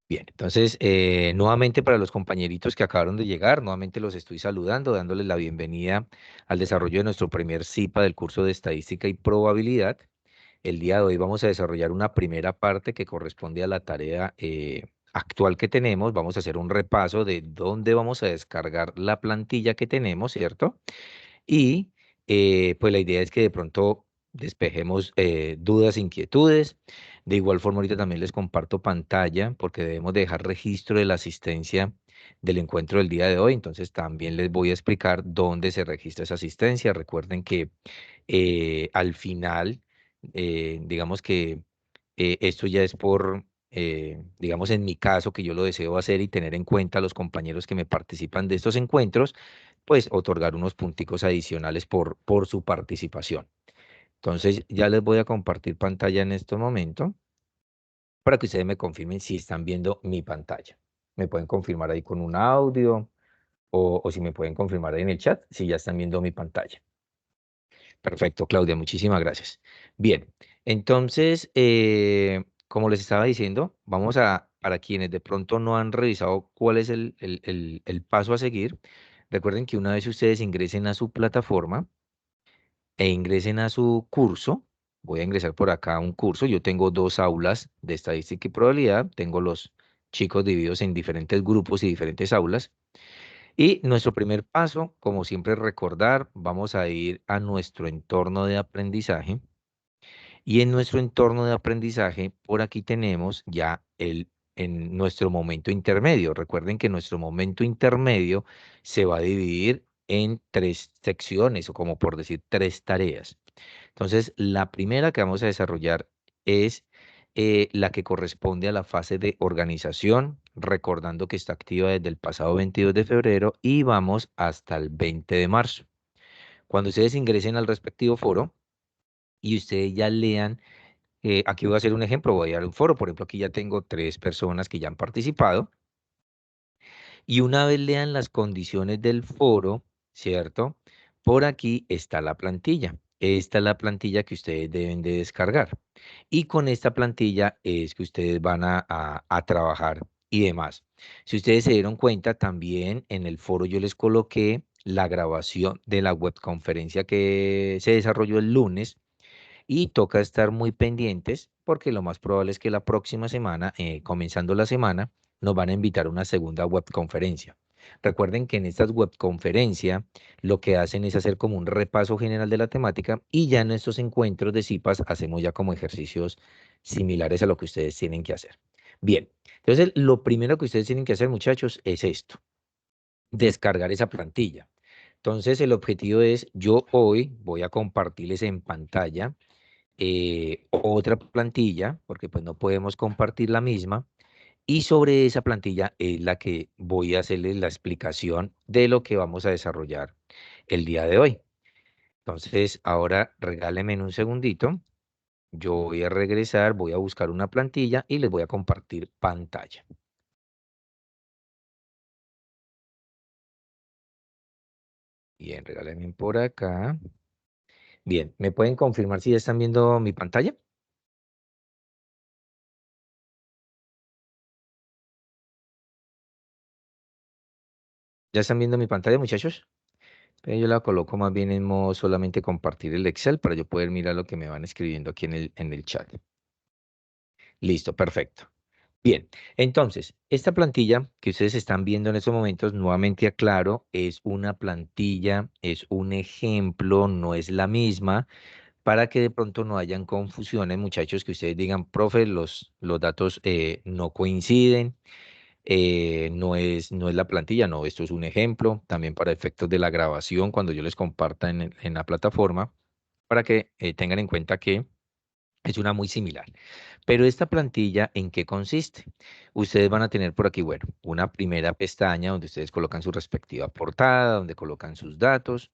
Bien, entonces, nuevamente para los compañeritos que acabaron de llegar, nuevamente los estoy saludando, dándoles la bienvenida al desarrollo de nuestro primer CIPA del curso de Estadística y Probabilidad. El día de hoy vamos a desarrollar una primera parte que corresponde a la tarea actual que tenemos. Vamos a hacer un repaso de dónde vamos a descargar la plantilla que tenemos, ¿cierto? Y pues la idea es que de pronto despejemos dudas, inquietudes. De igual forma, ahorita también les comparto pantalla porque debemos dejar registro de la asistencia del encuentro del día de hoy. Entonces también les voy a explicar dónde se registra esa asistencia. Recuerden que al final, digamos que esto ya es digamos en mi caso, que yo lo deseo hacer y tener en cuenta a los compañeros que me participan de estos encuentros, pues otorgar unos punticos adicionales por su participación. Entonces ya les voy a compartir pantalla en este momento para que ustedes me confirmen si están viendo mi pantalla. Me pueden confirmar ahí con un audio o si me pueden confirmar ahí en el chat si ya están viendo mi pantalla. Perfecto, Claudia, muchísimas gracias. Bien, entonces, como les estaba diciendo, para quienes de pronto no han revisado cuál es el paso a seguir, recuerden que una vez ustedes ingresen a su plataforma e ingresen a su curso, voy a ingresar por acá a un curso, yo tengo dos aulas de estadística y probabilidad, tengo los chicos divididos en diferentes grupos y diferentes aulas. Y nuestro primer paso, como siempre recordar, vamos a ir a nuestro entorno de aprendizaje. Y en nuestro entorno de aprendizaje, por aquí tenemos ya en nuestro momento intermedio. Recuerden que nuestro momento intermedio se va a dividir en tres secciones, o como por decir, tres tareas. Entonces, la primera que vamos a desarrollar es la que corresponde a la fase de organización, recordando que está activa desde el pasado 22 de febrero y vamos hasta el 20 de marzo. Cuando ustedes ingresen al respectivo foro y ustedes ya lean, aquí voy a hacer un ejemplo, voy a dar un foro, por ejemplo, aquí ya tengo tres personas que ya han participado y una vez lean las condiciones del foro, ¿cierto? Por aquí está la plantilla. Esta es la plantilla que ustedes deben de descargar. Y con esta plantilla es que ustedes van a trabajar y demás. Si ustedes se dieron cuenta, también en el foro yo les coloqué la grabación de la webconferencia que se desarrolló el lunes y toca estar muy pendientes porque lo más probable es que la próxima semana, comenzando la semana, nos van a invitar a una segunda webconferencia. Recuerden que en estas webconferencias lo que hacen es hacer como un repaso general de la temática y ya en estos encuentros de CIPAS hacemos ya como ejercicios similares a lo que ustedes tienen que hacer. Bien, entonces lo primero que ustedes tienen que hacer, muchachos, es esto, descargar esa plantilla. Entonces el objetivo es, yo hoy voy a compartirles en pantalla otra plantilla, porque pues no podemos compartir la misma, y sobre esa plantilla es la que voy a hacerles la explicación de lo que vamos a desarrollar el día de hoy. Entonces, ahora regálenme un segundito, yo voy a regresar, voy a buscar una plantilla y les voy a compartir pantalla. Bien, regálenme por acá. Bien, ¿me pueden confirmar si ya están viendo mi pantalla? ¿Ya están viendo mi pantalla, muchachos? Yo la coloco más bien en modo solamente compartir el Excel para yo poder mirar lo que me van escribiendo aquí en el chat. Listo, perfecto. Bien, entonces, esta plantilla que ustedes están viendo en estos momentos, nuevamente aclaro, es una plantilla, es un ejemplo, no es la misma, para que de pronto no hayan confusiones, muchachos, que ustedes digan, profe, los datos no coinciden, no es la plantilla, no, esto es un ejemplo, también para efectos de la grabación, cuando yo les comparta en la plataforma, para que tengan en cuenta que es una muy similar. Pero esta plantilla, ¿en qué consiste? Ustedes van a tener por aquí, bueno, una primera pestaña donde ustedes colocan su respectiva portada, donde colocan sus datos.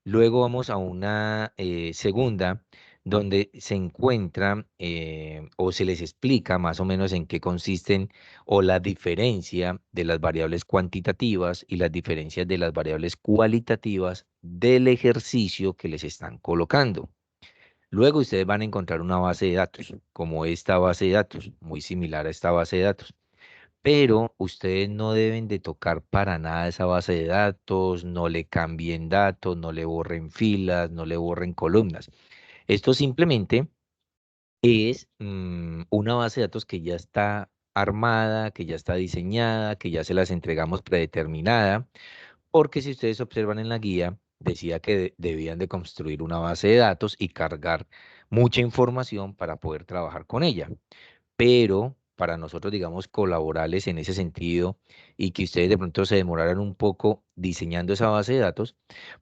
Luego vamos a una segunda donde se encuentra o se les explica más o menos en qué consisten o la diferencia de las variables cuantitativas y las diferencias de las variables cualitativas del ejercicio que les están colocando. Luego ustedes van a encontrar una base de datos, como esta base de datos, muy similar a esta base de datos. pero ustedes no deben de tocar para nada esa base de datos, no le cambien datos, no le borren filas, no le borren columnas. Esto simplemente es una base de datos que ya está armada, que ya está diseñada, que ya se las entregamos predeterminada, porque si ustedes observan en la guía, decía que debían de construir una base de datos y cargar mucha información para poder trabajar con ella, pero para nosotros, digamos, colaborarles en ese sentido y que ustedes de pronto se demoraran un poco diseñando esa base de datos,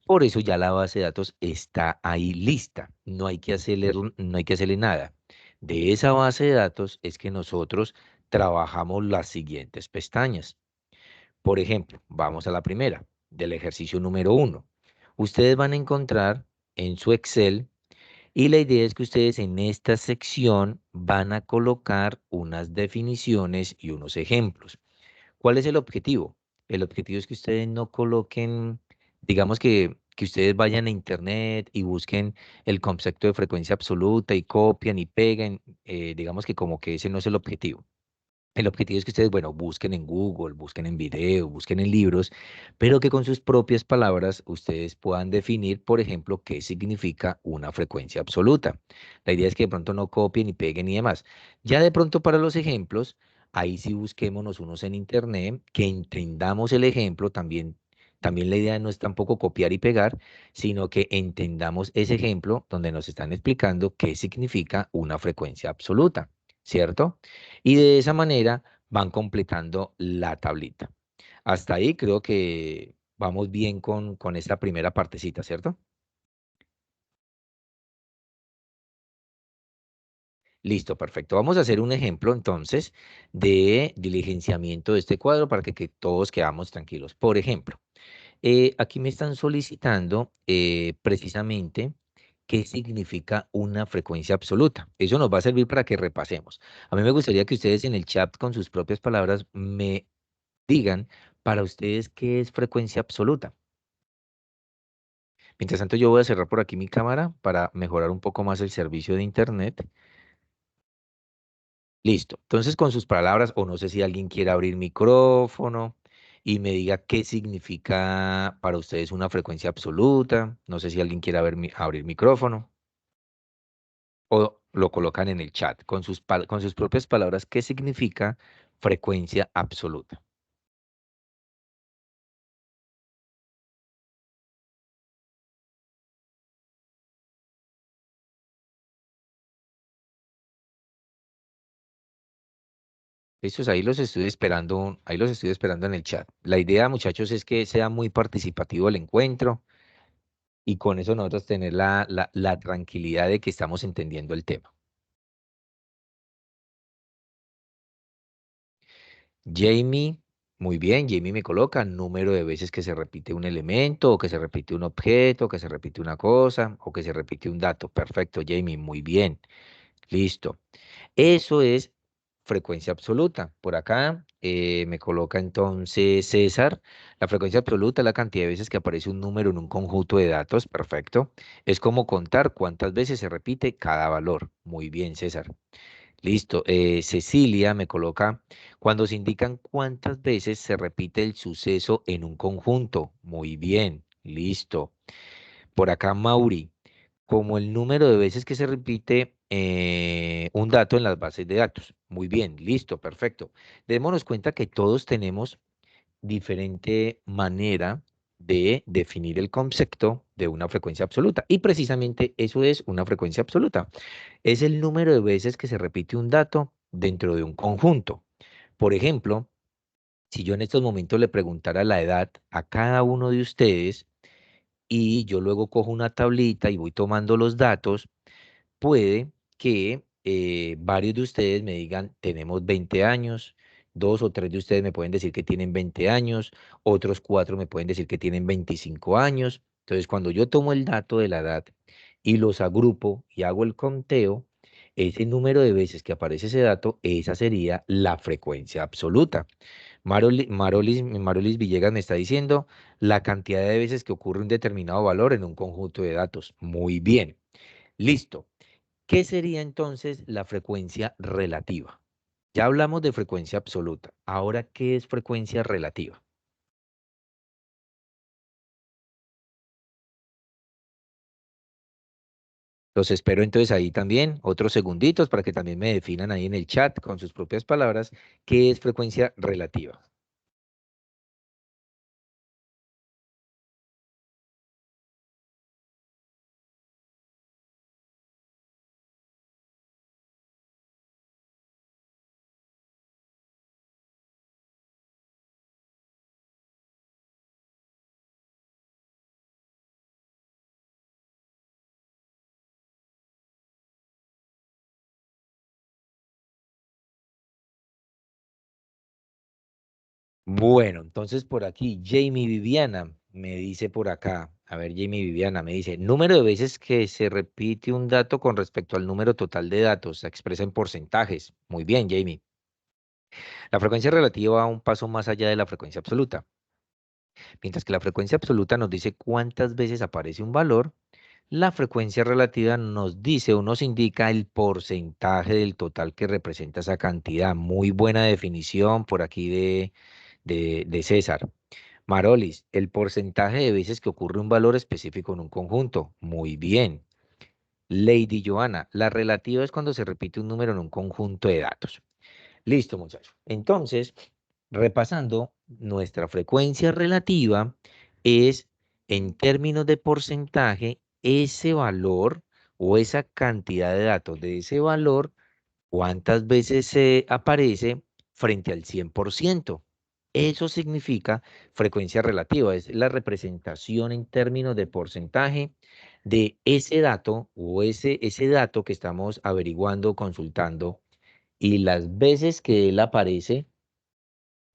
por eso ya la base de datos está ahí lista, no hay que hacerle nada. De esa base de datos es que nosotros trabajamos las siguientes pestañas. Por ejemplo, vamos a la primera, del ejercicio número uno. Ustedes van a encontrar en su Excel y la idea es que ustedes en esta sección van a colocar unas definiciones y unos ejemplos. ¿Cuál es el objetivo? El objetivo es que ustedes no coloquen, digamos que ustedes vayan a internet y busquen el concepto de frecuencia absoluta y copian y pegan, digamos que como que ese no es el objetivo. El objetivo es que ustedes, bueno, busquen en Google, busquen en video, busquen en libros, pero que con sus propias palabras ustedes puedan definir, por ejemplo, qué significa una frecuencia absoluta. La idea es que de pronto no copien y peguen y demás. Ya de pronto para los ejemplos, ahí sí busquémonos unos en internet, que entendamos el ejemplo también. También la idea no es tampoco copiar y pegar, sino que entendamos ese ejemplo donde nos están explicando qué significa una frecuencia absoluta, ¿cierto? Y de esa manera van completando la tablita. Hasta ahí creo que vamos bien con esta primera partecita, ¿cierto? Listo, perfecto. Vamos a hacer un ejemplo entonces de diligenciamiento de este cuadro para que todos quedamos tranquilos. Por ejemplo, aquí me están solicitando precisamente qué significa una frecuencia absoluta. Eso nos va a servir para que repasemos. A mí me gustaría que ustedes en el chat con sus propias palabras me digan para ustedes qué es frecuencia absoluta. Mientras tanto, yo voy a cerrar por aquí mi cámara para mejorar un poco más el servicio de internet. Listo. Entonces, con sus palabras, o no sé si alguien quiere abrir micrófono y me diga qué significa para ustedes una frecuencia absoluta. No sé si alguien quiere abrir micrófono o lo colocan en el chat con sus propias palabras qué significa frecuencia absoluta. Estos ahí los estoy esperando, ahí los estoy esperando en el chat. La idea, muchachos, es que sea muy participativo el encuentro y con eso nosotros tener la tranquilidad de que estamos entendiendo el tema. Jamie, muy bien, Jamie me coloca número de veces que se repite un elemento, o que se repite un objeto, que se repite una cosa, o que se repite un dato. Perfecto, Jamie, muy bien. Listo. Eso es frecuencia absoluta. Por acá me coloca entonces César. La frecuencia absoluta es la cantidad de veces que aparece un número en un conjunto de datos. Perfecto. Es como contar cuántas veces se repite cada valor. Muy bien, César. Listo. Cecilia me coloca cuando se indican cuántas veces se repite el suceso en un conjunto. Muy bien. Listo. Por acá, Mauri como el número de veces que se repite un dato en las bases de datos. Muy bien, listo, perfecto. Démonos cuenta que todos tenemos diferente manera de definir el concepto de una frecuencia absoluta. Y precisamente eso es una frecuencia absoluta. Es el número de veces que se repite un dato dentro de un conjunto. Por ejemplo, si yo en estos momentos le preguntara la edad a cada uno de ustedes y yo luego cojo una tablita y voy tomando los datos, puede que varios de ustedes me digan, tenemos 20 años, dos o tres de ustedes me pueden decir que tienen 20 años, otros cuatro me pueden decir que tienen 25 años. Entonces, cuando yo tomo el dato de la edad y los agrupo y hago el conteo, ese número de veces que aparece ese dato, esa sería la frecuencia absoluta. Marolis Villegas me está diciendo la cantidad de veces que ocurre un determinado valor en un conjunto de datos. Muy bien. Listo. ¿Qué sería entonces la frecuencia relativa? Ya hablamos de frecuencia absoluta. Ahora, ¿qué es frecuencia relativa? Los espero entonces ahí también, otros segunditos para que también me definan ahí en el chat con sus propias palabras qué es frecuencia relativa. Bueno, entonces por aquí, Jamie Viviana me dice por acá, a ver, Jamie Viviana me dice, número de veces que se repite un dato con respecto al número total de datos, se expresa en porcentajes. Muy bien, Jamie. La frecuencia relativa va un paso más allá de la frecuencia absoluta. Mientras que la frecuencia absoluta nos dice cuántas veces aparece un valor, la frecuencia relativa nos dice o nos indica el porcentaje del total que representa esa cantidad. Muy buena definición por aquí de César. Marolis, el porcentaje de veces que ocurre un valor específico en un conjunto. Muy bien. Lady Johanna, la relativa es cuando se repite un número en un conjunto de datos. Listo, muchachos. Entonces, repasando, nuestra frecuencia relativa es, en términos de porcentaje, ese valor o esa cantidad de datos de ese valor, cuántas veces se aparece frente al 100%. Eso significa frecuencia relativa, es la representación en términos de porcentaje de ese dato o ese dato que estamos averiguando, consultando, y las veces que él aparece,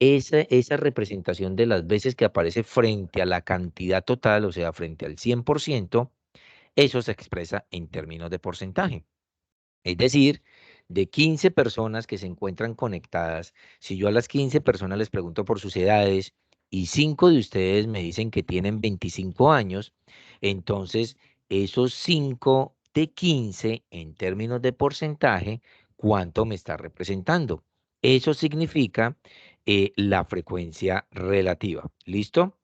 esa representación de las veces que aparece frente a la cantidad total, o sea, frente al 100%, eso se expresa en términos de porcentaje. Es decir, de 15 personas que se encuentran conectadas, si yo a las 15 personas les pregunto por sus edades y 5 de ustedes me dicen que tienen 25 años, entonces esos 5 de 15 en términos de porcentaje, ¿cuánto me está representando? Eso significa la frecuencia relativa. ¿Listo?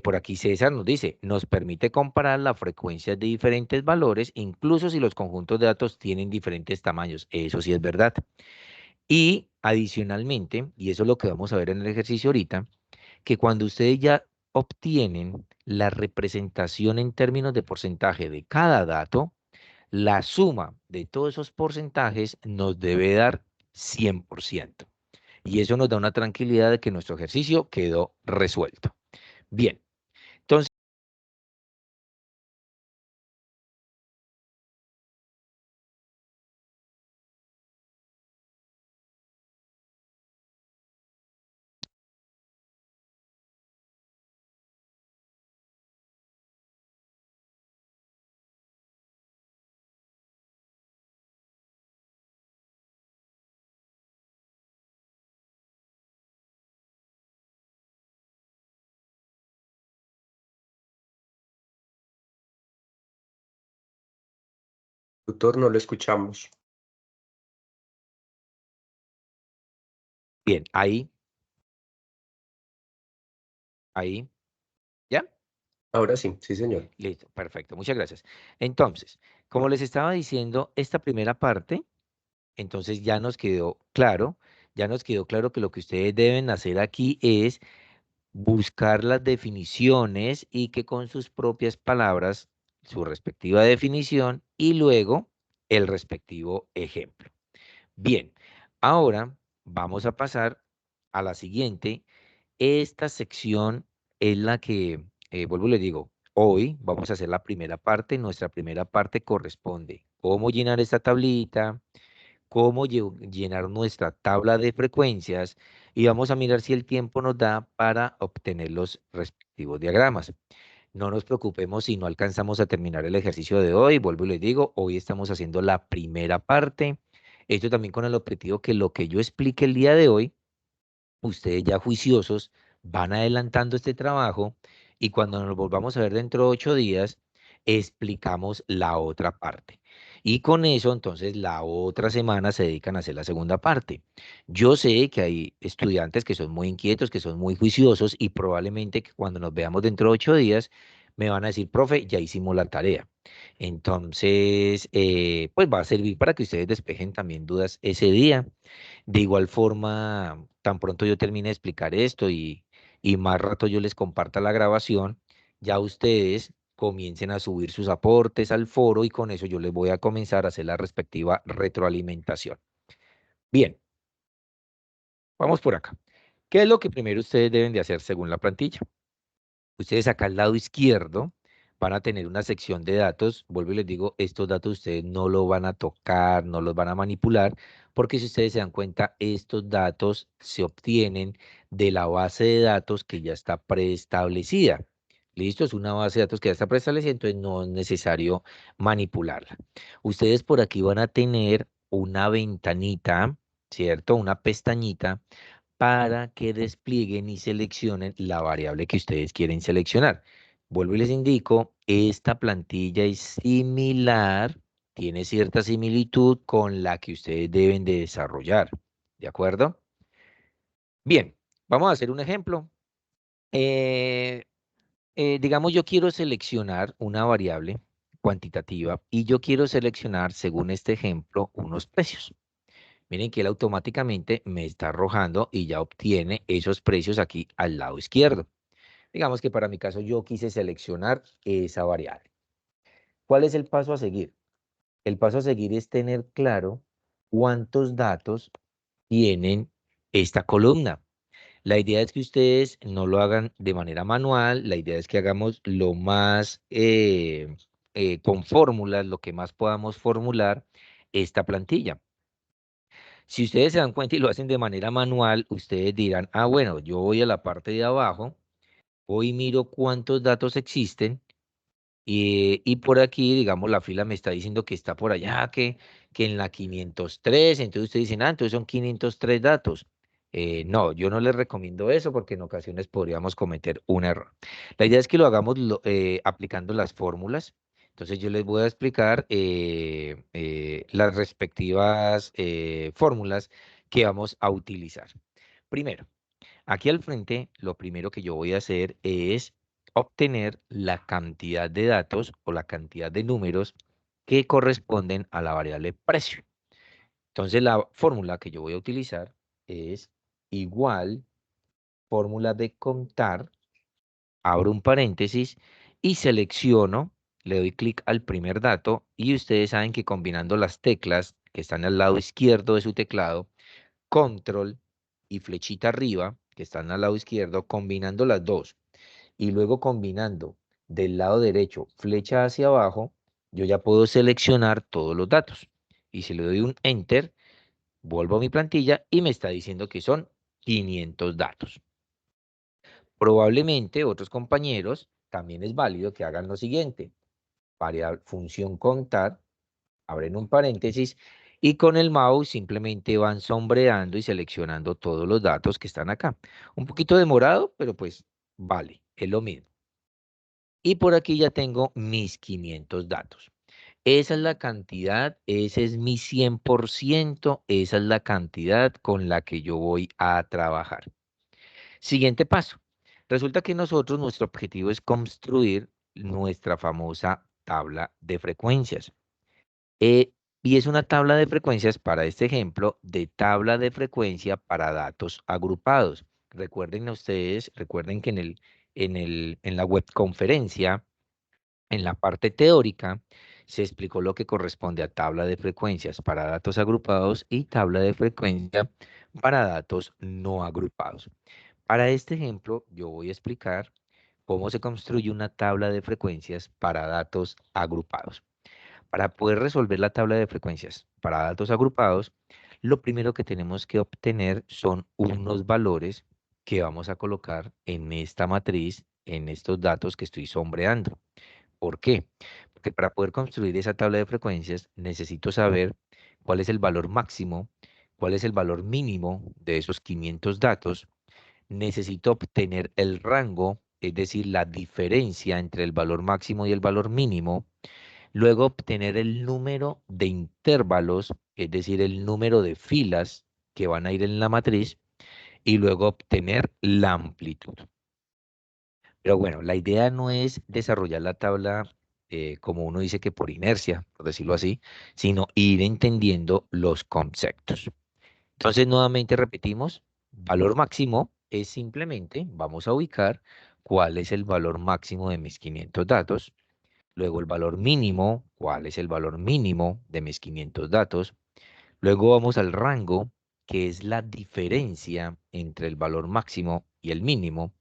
Por aquí César nos dice, nos permite comparar la frecuencia de diferentes valores, incluso si los conjuntos de datos tienen diferentes tamaños. Eso sí es verdad. Y adicionalmente, y eso es lo que vamos a ver en el ejercicio ahorita, que cuando ustedes ya obtienen la representación en términos de porcentaje de cada dato, la suma de todos esos porcentajes nos debe dar 100%. Y eso nos da una tranquilidad de que nuestro ejercicio quedó resuelto. Bien. Entonces, Tutor, no lo escuchamos. bien, ahí, ¿ya? Ahora sí, sí, señor. Listo, perfecto, muchas gracias. Entonces, como les estaba diciendo, esta primera parte, entonces ya nos quedó claro que lo que ustedes deben hacer aquí es buscar las definiciones y que con sus propias palabras, su respectiva definición y luego el respectivo ejemplo. Bien, ahora vamos a pasar a la siguiente. Esta sección es la que, vuelvo y le digo, hoy vamos a hacer la primera parte. Nuestra primera parte corresponde cómo llenar esta tablita, cómo llenar nuestra tabla de frecuencias y vamos a mirar si el tiempo nos da para obtener los respectivos diagramas. No nos preocupemos si no alcanzamos a terminar el ejercicio de hoy. Vuelvo y les digo, hoy estamos haciendo la primera parte. Esto también con el objetivo que lo que yo explique el día de hoy, ustedes ya juiciosos van adelantando este trabajo y cuando nos volvamos a ver dentro de 8 días, explicamos la otra parte. Y con eso, entonces, la otra semana se dedican a hacer la segunda parte. Yo sé que hay estudiantes que son muy inquietos, que son muy juiciosos y probablemente que cuando nos veamos dentro de 8 días me van a decir, profe, ya hicimos la tarea. Entonces, pues va a servir para que ustedes despejen también dudas ese día. De igual forma, tan pronto yo termine de explicar esto y más rato yo les comparta la grabación, ya ustedes comiencen a subir sus aportes al foro y con eso yo les voy a comenzar a hacer la respectiva retroalimentación. Bien, vamos por acá. ¿Qué es lo que primero ustedes deben de hacer según la plantilla? Ustedes acá al lado izquierdo van a tener una sección de datos. Vuelvo y les digo, estos datos ustedes no los van a tocar, no los van a manipular, porque si ustedes se dan cuenta, estos datos se obtienen de la base de datos que ya está preestablecida. Listo, es una base de datos que ya está preestablecida, entonces no es necesario manipularla. Ustedes por aquí van a tener una ventanita, ¿cierto? Una pestañita para que desplieguen y seleccionen la variable que ustedes quieren seleccionar. Vuelvo y les indico, esta plantilla es similar, tiene cierta similitud con la que ustedes deben de desarrollar. ¿De acuerdo? Bien, vamos a hacer un ejemplo. Eh, digamos, yo quiero seleccionar una variable cuantitativa y yo quiero seleccionar, según este ejemplo, unos precios. Miren que él automáticamente me está arrojando y ya obtiene esos precios aquí al lado izquierdo. Digamos que para mi caso yo quise seleccionar esa variable. ¿Cuál es el paso a seguir? El paso a seguir es tener claro cuántos datos tienen esta columna. La idea es que ustedes no lo hagan de manera manual, la idea es que hagamos lo más con fórmulas, lo que más podamos formular esta plantilla. Si ustedes se dan cuenta y lo hacen de manera manual, ustedes dirán, ah, bueno, yo voy a la parte de abajo, voy y miro cuántos datos existen y por aquí, digamos, la fila me está diciendo que está por allá, que en la 503, entonces ustedes dicen, ah, entonces son 503 datos. No, yo no les recomiendo eso porque en ocasiones podríamos cometer un error. La idea es que lo hagamos aplicando las fórmulas. Entonces yo les voy a explicar las respectivas fórmulas que vamos a utilizar. Primero, aquí al frente, lo primero que yo voy a hacer es obtener la cantidad de datos o la cantidad de números que corresponden a la variable precio. Entonces, la fórmula que yo voy a utilizar es igual fórmula de contar, abro un paréntesis y selecciono, le doy clic al primer dato y ustedes saben que combinando las teclas que están al lado izquierdo de su teclado, control y flechita arriba, que están al lado izquierdo, combinando las dos y luego combinando del lado derecho flecha hacia abajo, yo ya puedo seleccionar todos los datos. Y si le doy un enter, vuelvo a mi plantilla y me está diciendo que son 500 datos. Probablemente otros compañeros también es válido que hagan lo siguiente. Función contar, abren un paréntesis y con el mouse simplemente van sombreando y seleccionando todos los datos que están acá. Un poquito demorado, pero pues vale, es lo mismo. Y por aquí ya tengo mis 500 datos. Esa es la cantidad, ese es mi 100%, esa es la cantidad con la que yo voy a trabajar. Siguiente paso. Resulta que nosotros, nuestro objetivo es construir nuestra famosa tabla de frecuencias. Eh, y es una tabla de frecuencias para este ejemplo de tabla de frecuencia para datos agrupados. Recuerden ustedes, recuerden que en la webconferencia, en la parte teórica, se explicó lo que corresponde a tabla de frecuencias para datos agrupados y tabla de frecuencia para datos no agrupados. Para este ejemplo, yo voy a explicar cómo se construye una tabla de frecuencias para datos agrupados. Para poder resolver la tabla de frecuencias para datos agrupados, lo primero que tenemos que obtener son unos valores que vamos a colocar en esta matriz, en estos datos que estoy sombreando. ¿Por qué? Porque para poder construir esa tabla de frecuencias necesito saber cuál es el valor máximo, cuál es el valor mínimo de esos 500 datos. Necesito obtener el rango, es decir, la diferencia entre el valor máximo y el valor mínimo. luego obtener el número de intervalos, es decir, el número de filas que van a ir en la matriz, y luego obtener la amplitud. Pero bueno, la idea no es desarrollar la tabla como uno dice que por inercia, por decirlo así, sino ir entendiendo los conceptos. Entonces, nuevamente repetimos, valor máximo es simplemente, vamos a ubicar cuál es el valor máximo de mis 500 datos, luego el valor mínimo, cuál es el valor mínimo de mis 500 datos, luego vamos al rango, que es la diferencia entre el valor máximo y el mínimo,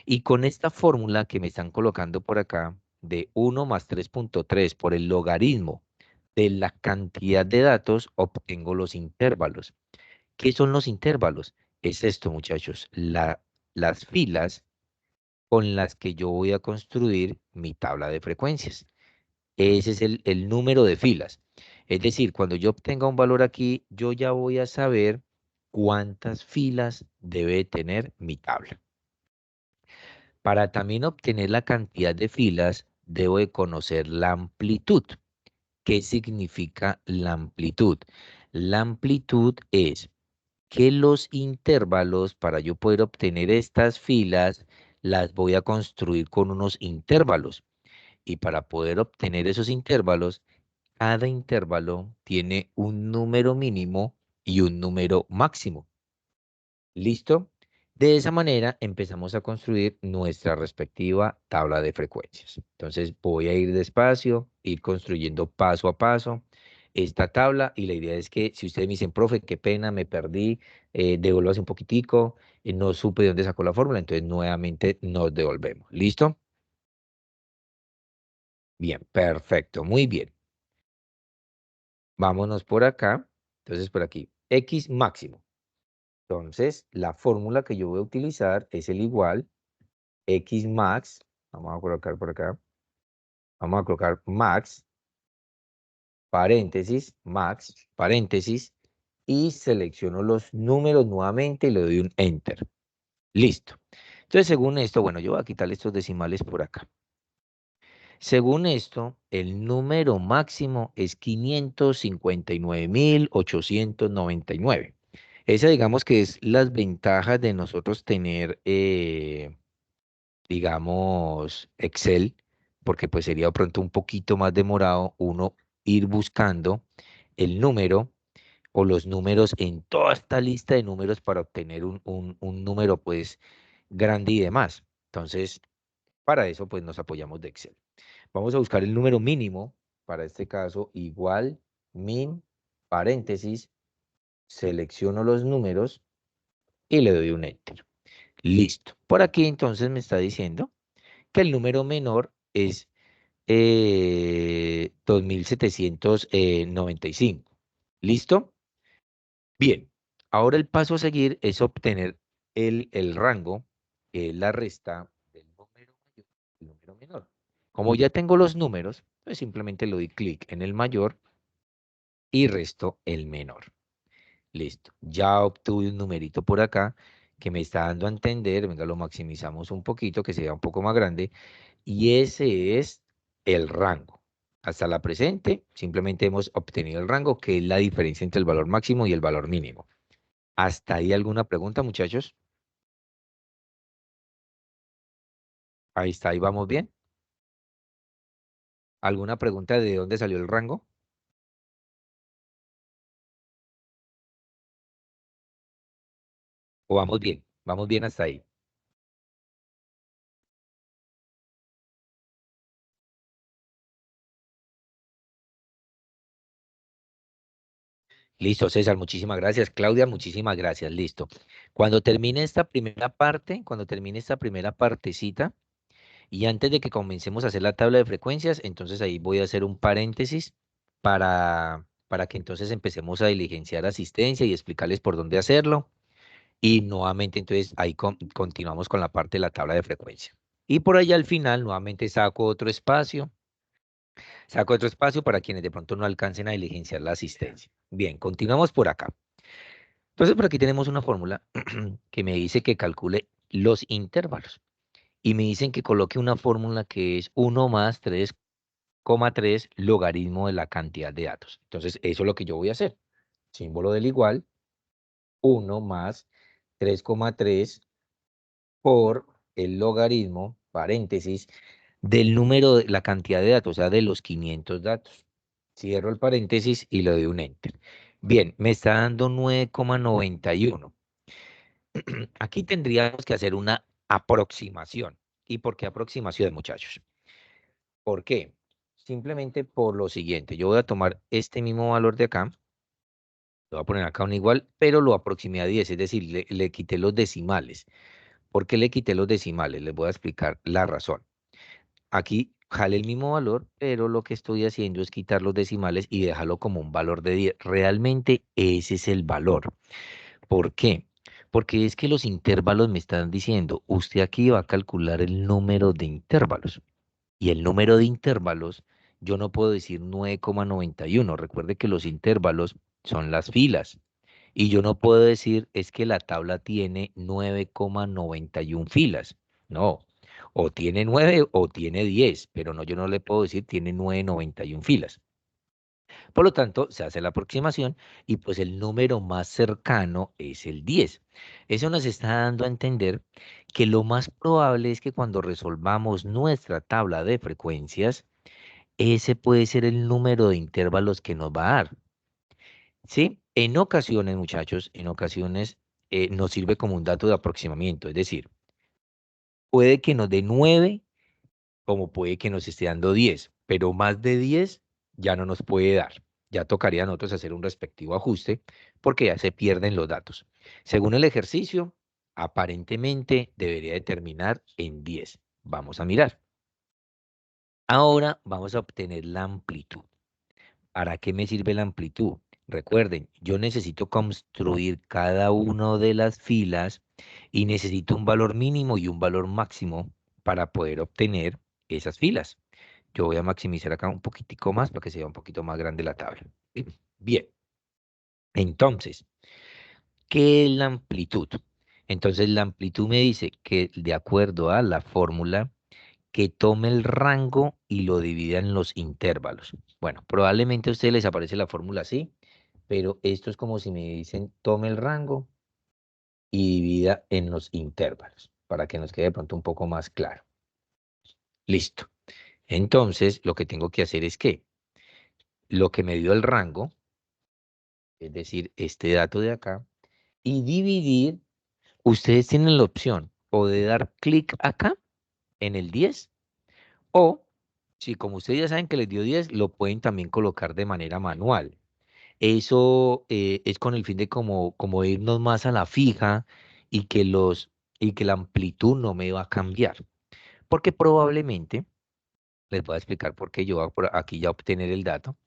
y con esta fórmula que me están colocando por acá, de 1 más 3.3 por el logaritmo de la cantidad de datos, obtengo los intervalos. ¿Qué son los intervalos? Es esto, muchachos, las filas con las que yo voy a construir mi tabla de frecuencias. Ese es el número de filas. Es decir, cuando yo obtenga un valor aquí, yo ya voy a saber cuántas filas debe tener mi tabla. Para también obtener la cantidad de filas, debo de conocer la amplitud. ¿Qué significa la amplitud? La amplitud es que los intervalos, para yo poder obtener estas filas, las voy a construir con unos intervalos. Y para poder obtener esos intervalos, cada intervalo tiene un número mínimo y un número máximo. ¿Listo? De esa manera empezamos a construir nuestra respectiva tabla de frecuencias. Entonces voy a ir despacio, ir construyendo paso a paso esta tabla y la idea es que si ustedes me dicen, profe, qué pena, me perdí, devuélvase un poquitico, no supe de dónde sacó la fórmula, entonces nuevamente nos devolvemos. ¿Listo? Bien, perfecto, muy bien. Vámonos por acá. Entonces por aquí, X máximo. Entonces la fórmula que yo voy a utilizar es el igual X max, vamos a colocar por acá, vamos a colocar max, paréntesis, max, paréntesis, y selecciono los números nuevamente y le doy un enter. Listo. Entonces, según esto, bueno, yo voy a quitar estos decimales por acá. Según esto, el número máximo es 559.899. Esa digamos que es las ventajas de nosotros tener digamos, Excel, porque pues sería de pronto un poquito más demorado uno ir buscando el número o los números en toda esta lista de números para obtener un número pues grande y demás. Entonces, para eso pues nos apoyamos de Excel. Vamos a buscar el número mínimo, para este caso, igual, min, paréntesis, selecciono los números y le doy un enter. Listo. Por aquí entonces me está diciendo que el número menor es 2.795. ¿Listo? Bien. Ahora el paso a seguir es obtener el rango, que es la resta del número mayor y número menor. Como ya tengo los números, pues simplemente le doy clic en el mayor y resto el menor. Listo. Ya obtuve un numerito por acá que me está dando a entender, venga, lo maximizamos un poquito, que sea un poco más grande, y ese es el rango. Hasta la presente, simplemente hemos obtenido el rango, que es la diferencia entre el valor máximo y el valor mínimo. ¿Hasta ahí alguna pregunta, muchachos? Ahí está, ahí vamos bien. ¿Alguna pregunta de dónde salió el rango? ¿O vamos bien? Vamos bien hasta ahí. Listo, César, muchísimas gracias. Claudia, muchísimas gracias. Listo. Cuando termine esta primera parte, cuando termine esta primera partecita, y antes de que comencemos a hacer la tabla de frecuencias, entonces ahí voy a hacer un paréntesis para que entonces empecemos a diligenciar asistencia y explicarles por dónde hacerlo. Y nuevamente entonces ahí continuamos con la parte de la tabla de frecuencia. Y por ahí al final nuevamente saco otro espacio para quienes de pronto no alcancen a diligenciar la asistencia. Bien, continuamos por acá. Entonces por aquí tenemos una fórmula que me dice que calcule los intervalos. Y me dicen que coloque una fórmula que es 1 más 3 3 logaritmo de la cantidad de datos. Entonces, eso es lo que yo voy a hacer. Símbolo del igual, 1 más 3,3 por el logaritmo, paréntesis, del número, de la cantidad de datos, o sea, de los 500 datos. Cierro el paréntesis y le doy un enter. Bien, me está dando 9,91. Aquí tendríamos que hacer una aproximación. ¿Y por qué aproximación, muchachos? ¿Por qué? Simplemente por lo siguiente. Yo voy a tomar este mismo valor de acá, lo voy a poner acá un igual, pero lo aproximé a 10, es decir, le quité los decimales. ¿Por qué le quité los decimales? Les voy a explicar la razón. Aquí jale el mismo valor, pero lo que estoy haciendo es quitar los decimales y dejarlo como un valor de 10. Realmente ese es el valor. ¿Por qué? Porque es que los intervalos me están diciendo, usted aquí va a calcular el número de intervalos. Y el número de intervalos, yo no puedo decir 9,91. Recuerde que los intervalos son las filas. Y yo no puedo decir es que la tabla tiene 9,91 filas. No. O tiene 9 o tiene 10, pero no, yo no le puedo decir tiene 9,91 filas. Por lo tanto, se hace la aproximación y pues el número más cercano es el 10. Eso nos está dando a entender que lo más probable es que cuando resolvamos nuestra tabla de frecuencias, ese puede ser el número de intervalos que nos va a dar. ¿Sí? En ocasiones, muchachos, en ocasiones nos sirve como un dato de aproximamiento. Es decir, puede que nos dé 9 como puede que nos esté dando 10, pero más de 10 ya no nos puede dar. Ya tocaría a nosotros hacer un respectivo ajuste porque ya se pierden los datos. Según el ejercicio, aparentemente debería determinar en 10. Vamos a mirar. Ahora vamos a obtener la amplitud. ¿Para qué me sirve la amplitud? Recuerden, yo necesito construir cada una de las filas y necesito un valor mínimo y un valor máximo para poder obtener esas filas. Yo voy a maximizar acá un poquitico más para que sea un poquito más grande la tabla. Bien, entonces, ¿qué es la amplitud? Entonces, la amplitud me dice que de acuerdo a la fórmula, que tome el rango y lo divida en los intervalos. Bueno, probablemente a ustedes les aparece la fórmula así, pero esto es como si me dicen tome el rango y divida en los intervalos, para que nos quede de pronto un poco más claro. Listo. Entonces, lo que tengo que hacer es que lo que me dio el rango, es decir, este dato de acá, y dividir, ustedes tienen la opción o de dar clic acá en el 10 o, si como ustedes ya saben que les dio 10 lo pueden también colocar de manera manual. Eso es con el fin de como irnos más a la fija y y que la amplitud no me va a cambiar. Porque probablemente, les voy a explicar por qué yo voy a por aquí ya obtener el dato.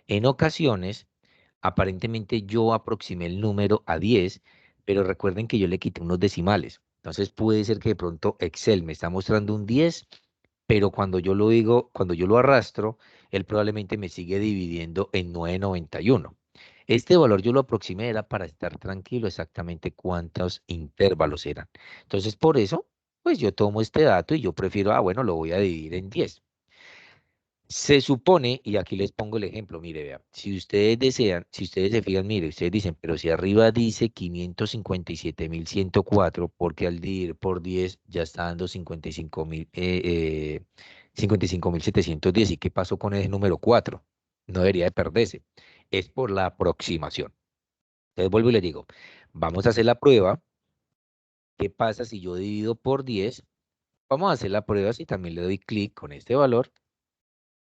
En ocasiones, aparentemente yo aproximé el número a 10, pero recuerden que yo le quité unos decimales. Entonces puede ser que de pronto Excel me está mostrando un 10, pero cuando yo lo digo, cuando yo lo arrastro, él probablemente me sigue dividiendo en 9,91. Este valor yo lo aproximé era para estar tranquilo exactamente cuántos intervalos eran. Entonces, por eso, pues yo tomo este dato y yo prefiero, bueno, lo voy a dividir en 10. Se supone, y aquí les pongo el ejemplo, mire, vea, si ustedes desean, si ustedes se fijan, mire, ustedes dicen, pero si arriba dice 557.104, porque al dividir por 10 ya está dando 55.710, ¿y qué pasó con ese número 4? No debería de perderse. Es por la aproximación. Entonces vuelvo y les digo, vamos a hacer la prueba. ¿Qué pasa si yo divido por 10? Vamos a hacer la prueba si también le doy clic con este valor.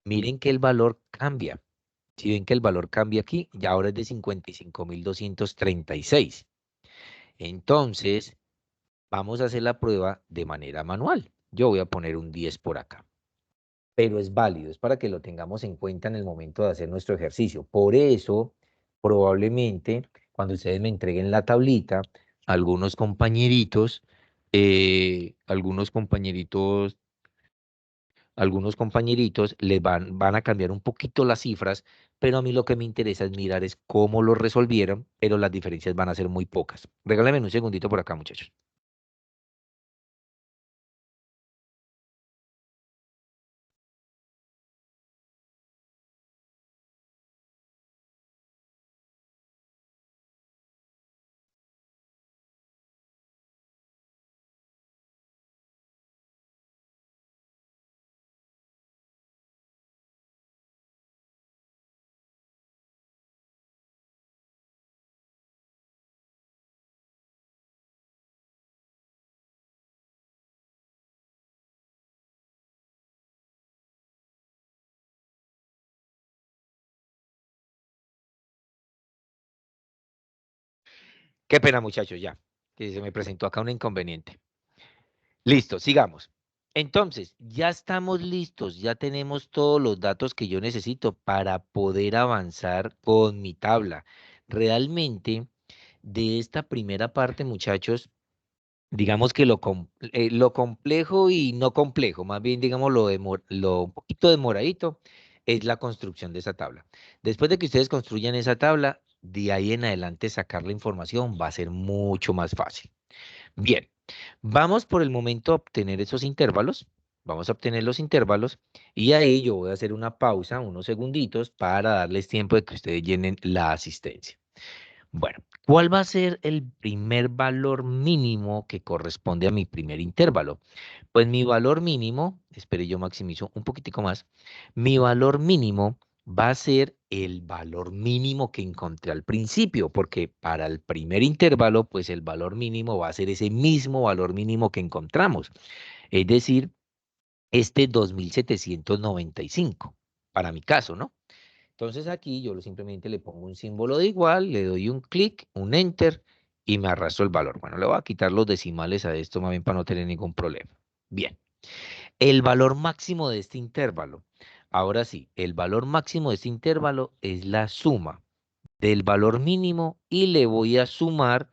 Miren que el valor cambia. Si ven que el valor cambia aquí, ya ahora es de 55.236. Entonces, vamos a hacer la prueba de manera manual. Yo voy a poner un 10 por acá, pero es válido, es para que lo tengamos en cuenta en el momento de hacer nuestro ejercicio. Por eso, probablemente, cuando ustedes me entreguen la tablita, algunos compañeritos, algunos compañeritos les van a cambiar un poquito las cifras, pero a mí lo que me interesa es mirar es cómo lo resolvieron, pero las diferencias van a ser muy pocas. Regálame un segundito por acá, muchachos. Qué pena, muchachos, ya, que se me presentó acá un inconveniente. Listo, sigamos. Entonces, ya estamos listos, ya tenemos todos los datos que yo necesito para poder avanzar con mi tabla. Realmente, de esta primera parte, muchachos, digamos que lo complejo y no complejo, más bien digamos lo un poquito demoradito, es la construcción de esa tabla. Después de que ustedes construyan esa tabla, de ahí en adelante sacar la información va a ser mucho más fácil. Bien, vamos por el momento a obtener esos intervalos. Vamos a obtener los intervalos y ahí yo voy a hacer una pausa, unos segunditos, para darles tiempo de que ustedes llenen la asistencia. Bueno, ¿cuál va a ser el primer valor mínimo que corresponde a mi primer intervalo? Pues mi valor mínimo, espere, yo maximizo un poquitico más, mi valor mínimo va a ser el valor mínimo que encontré al principio, porque para el primer intervalo, pues el valor mínimo va a ser ese mismo valor mínimo que encontramos, es decir, este 2795, para mi caso, ¿no? Entonces aquí yo simplemente le pongo un símbolo de igual, le doy un clic, un enter y me arrastro el valor. Bueno, le voy a quitar los decimales a esto más bien para no tener ningún problema. Bien, el valor máximo de este intervalo. Ahora sí, el valor máximo de este intervalo es la suma del valor mínimo y le voy a sumar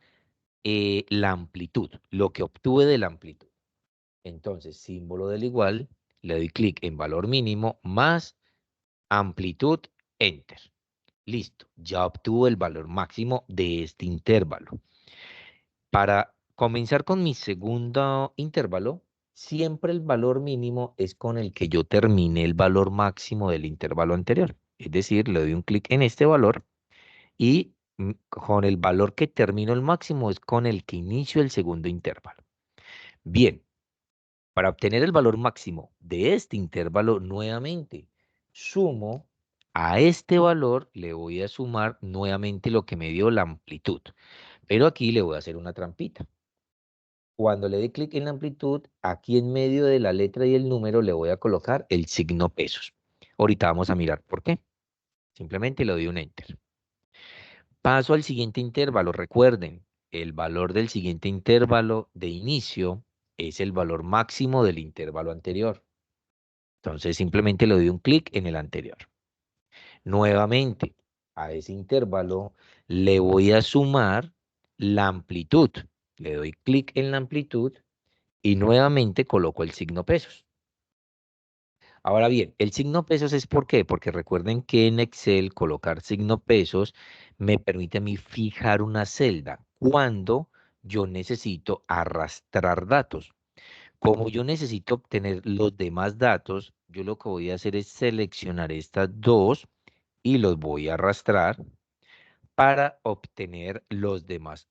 la amplitud, lo que obtuve de la amplitud. Entonces, símbolo del igual, le doy clic en valor mínimo más amplitud, enter. Listo, ya obtuvo el valor máximo de este intervalo. Para comenzar con mi segundo intervalo, siempre el valor mínimo es con el que yo terminé el valor máximo del intervalo anterior. Es decir, le doy un clic en este valor y con el valor que termino el máximo es con el que inicio el segundo intervalo. Bien, para obtener el valor máximo de este intervalo, nuevamente sumo a este valor, le voy a sumar nuevamente lo que me dio la amplitud. Pero aquí le voy a hacer una trampita. Cuando le dé clic en la amplitud, aquí en medio de la letra y el número le voy a colocar el signo pesos. Ahorita vamos a mirar por qué. Simplemente le doy un enter. Paso al siguiente intervalo. Recuerden, el valor del siguiente intervalo de inicio es el valor máximo del intervalo anterior. Entonces simplemente le doy un clic en el anterior. Nuevamente, a ese intervalo le voy a sumar la amplitud. Le doy clic en la amplitud y nuevamente coloco el signo pesos. Ahora bien, el signo pesos es ¿por qué? Porque recuerden que en Excel colocar signo pesos me permite a mí fijar una celda cuando yo necesito arrastrar datos. Como yo necesito obtener los demás datos, yo lo que voy a hacer es seleccionar estas dos y los voy a arrastrar para obtener los demás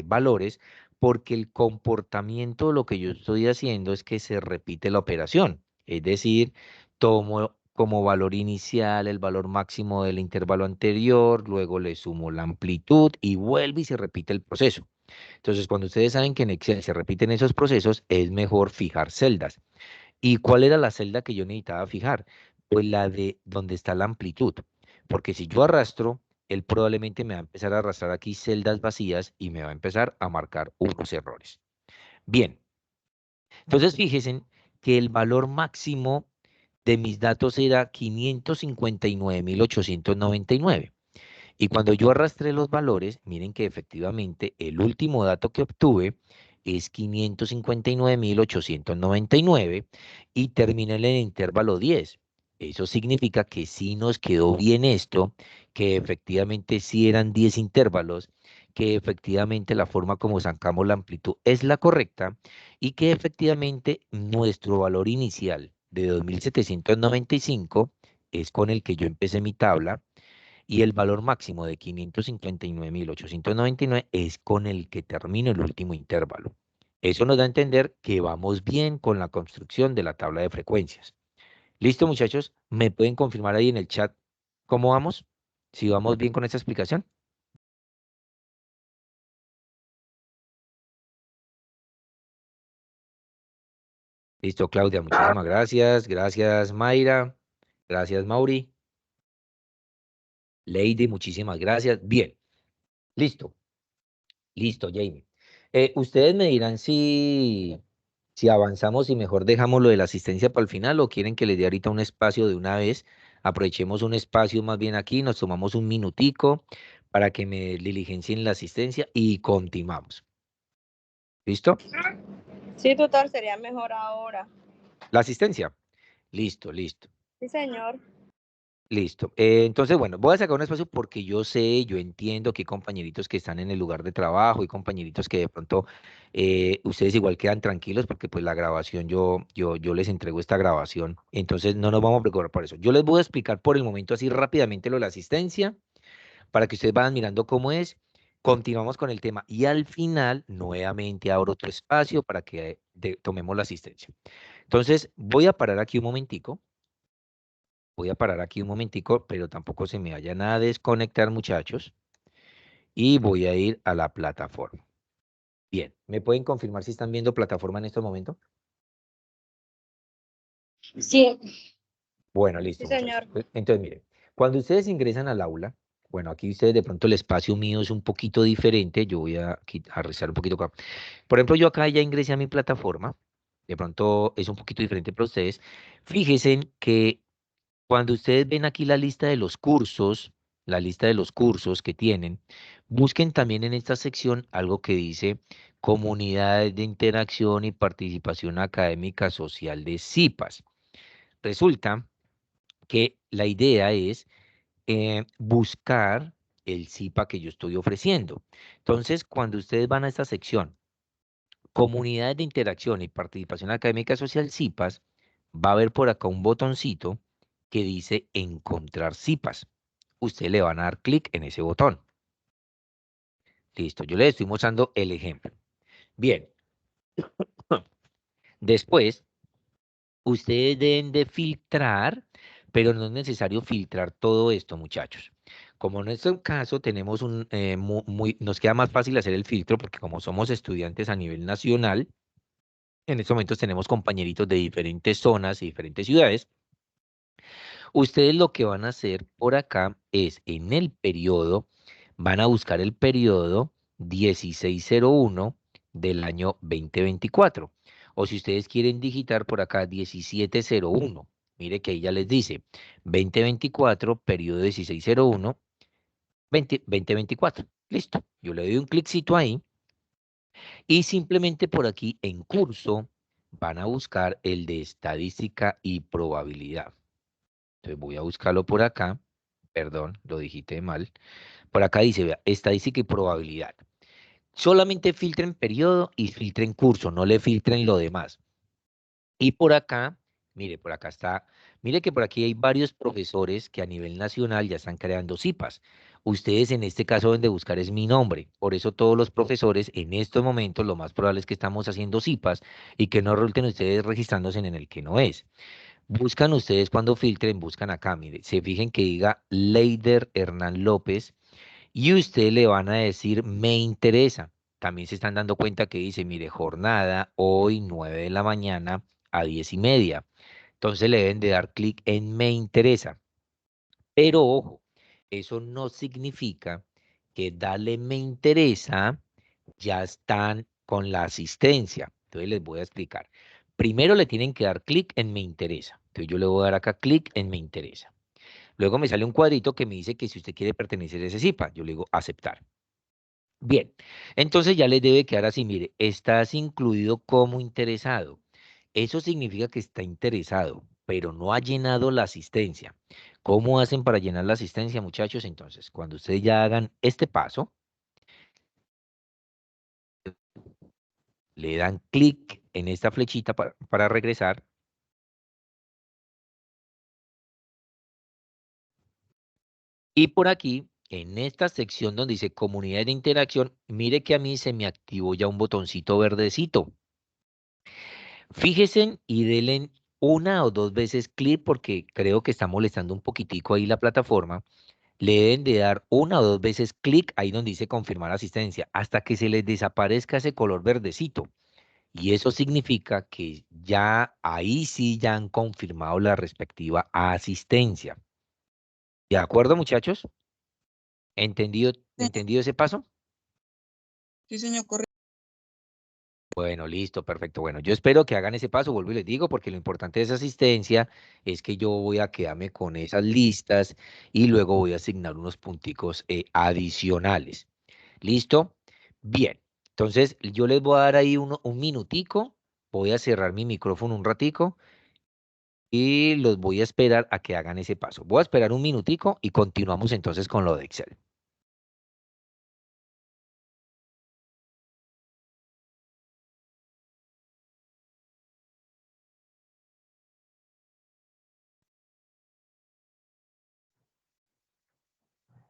valores, porque el comportamiento, lo que yo estoy haciendo es que se repite la operación. Es decir, tomo como valor inicial el valor máximo del intervalo anterior, luego le sumo la amplitud y vuelve y se repite el proceso. Entonces, cuando ustedes saben que en Excel se repiten esos procesos, es mejor fijar celdas. ¿Y cuál era la celda que yo necesitaba fijar? Pues la de donde está la amplitud. Porque si yo arrastro, él probablemente me va a empezar a arrastrar aquí celdas vacías y me va a empezar a marcar unos errores. Bien, entonces fíjense que el valor máximo de mis datos era 559.899. Y cuando yo arrastré los valores, miren que efectivamente el último dato que obtuve es 559.899 y terminé en el intervalo 10. Eso significa que sí nos quedó bien esto, que efectivamente sí eran 10 intervalos, que efectivamente la forma como sacamos la amplitud es la correcta y que efectivamente nuestro valor inicial de 2.795 es con el que yo empecé mi tabla y el valor máximo de 559.899 es con el que termino el último intervalo. Eso nos da a entender que vamos bien con la construcción de la tabla de frecuencias. ¿Listo, muchachos? ¿Me pueden confirmar ahí en el chat cómo vamos? Si vamos bien con esta explicación. Listo, Claudia, muchísimas gracias. Gracias, Mayra. Gracias, Mauri. Lady, muchísimas gracias. Bien, listo. Listo, Jamie. Ustedes me dirán si avanzamos y mejor dejamos lo de la asistencia para el final o quieren que les dé ahorita un espacio de una vez. Aprovechemos un espacio más bien aquí, nos tomamos un minutico para que me diligencien la asistencia y continuamos. ¿Listo? Sí, total, sería mejor ahora. La asistencia. Listo, listo. Sí, señor. Listo. Entonces, bueno, voy a sacar un espacio porque yo sé, yo entiendo que hay compañeritos que están en el lugar de trabajo y compañeritos que de pronto ustedes igual quedan tranquilos porque pues la grabación, yo les entrego esta grabación, entonces no nos vamos a preocupar por eso. Yo les voy a explicar por el momento así rápidamente lo de la asistencia para que ustedes vayan mirando cómo es. Continuamos con el tema y al final nuevamente abro otro espacio para que tomemos la asistencia. Entonces, voy a parar aquí un momentico. Voy a parar aquí un momentico, pero tampoco se me vayan a desconectar, muchachos. Y voy a ir a la plataforma. Bien, ¿me pueden confirmar si están viendo plataforma en este momento? Sí. Bueno, Sí, listo, muchachos. señor. Entonces, miren, cuando ustedes ingresan al aula, bueno, aquí ustedes de pronto el espacio mío es un poquito diferente. Yo voy a rezar un poquito acá. Por ejemplo, yo acá ya ingresé a mi plataforma. De pronto es un poquito diferente para ustedes. Fíjense que cuando ustedes ven aquí la lista de los cursos que tienen, busquen también en esta sección algo que dice Comunidades de Interacción y Participación Académica Social de CIPAS. Resulta que la idea es buscar el CIPA que yo estoy ofreciendo. Entonces, cuando ustedes van a esta sección, Comunidades de Interacción y Participación Académica Social CIPAS, va a haber por acá un botoncito que dice Encontrar CIPAS. Usted le van a dar clic en ese botón. Listo, yo les estoy mostrando el ejemplo. Bien, después ustedes deben de filtrar, pero no es necesario filtrar todo esto, muchachos. Como en este caso tenemos nos queda más fácil hacer el filtro porque como somos estudiantes a nivel nacional, en estos momentos tenemos compañeritos de diferentes zonas y diferentes ciudades. Ustedes lo que van a hacer por acá es en el periodo, van a buscar el periodo 1601 del año 2024. O si ustedes quieren digitar por acá 1701, mire que ahí ya les dice 2024, periodo 1601, 2024. Listo. Yo le doy un cliccito ahí y simplemente por aquí en curso van a buscar el de estadística y probabilidad. Entonces voy a buscarlo por acá. Perdón, lo digité mal. Por acá dice, vea, estadística y probabilidad. Solamente filtren periodo y filtren curso, no le filtren lo demás. Y por acá, mire, por acá está, mire que por aquí hay varios profesores que a nivel nacional ya están creando CIPAS. Ustedes en este caso deben de buscar es mi nombre. Por eso todos los profesores en estos momentos lo más probable es que estamos haciendo CIPAS y que no resulten ustedes registrándose en el que no es. Buscan ustedes cuando filtren, buscan acá, mire, se fijen que diga Leider Hernán López y ustedes le van a decir me interesa. También se están dando cuenta que dice, mire, jornada hoy 9 de la mañana a 10:30. Entonces le deben de dar clic en me interesa. Pero ojo, eso no significa que darle me interesa ya están con la asistencia. Entonces les voy a explicar. Primero le tienen que dar clic en me interesa. Entonces yo le voy a dar acá clic en me interesa. Luego me sale un cuadrito que me dice que si usted quiere pertenecer a ese CIPA, yo le digo aceptar. Bien, entonces ya les debe quedar así, mire, estás incluido como interesado. Eso significa que está interesado, pero no ha llenado la asistencia. ¿Cómo hacen para llenar la asistencia, muchachos? Entonces, cuando ustedes ya hagan este paso, le dan clic en esta flechita para regresar. Y por aquí, en esta sección donde dice comunidad de interacción, mire que a mí se me activó ya un botoncito verdecito. Fíjense y denle una o dos veces clic porque creo que está molestando un poquitico ahí la plataforma. Le deben de dar una o dos veces clic ahí donde dice confirmar asistencia hasta que se les desaparezca ese color verdecito. Y eso significa que ya ahí sí ya han confirmado la respectiva asistencia. ¿De acuerdo, muchachos? ¿Entendido ese paso? Sí, señor, correcto. Bueno, listo, perfecto. Bueno, yo espero que hagan ese paso, vuelvo y les digo, porque lo importante de esa asistencia es que yo voy a quedarme con esas listas y luego voy a asignar unos punticos adicionales. ¿Listo? Bien. Entonces, yo les voy a dar ahí un minutico, voy a cerrar mi micrófono un ratico y los voy a esperar a que hagan ese paso. Voy a esperar un minutico y continuamos entonces con lo de Excel.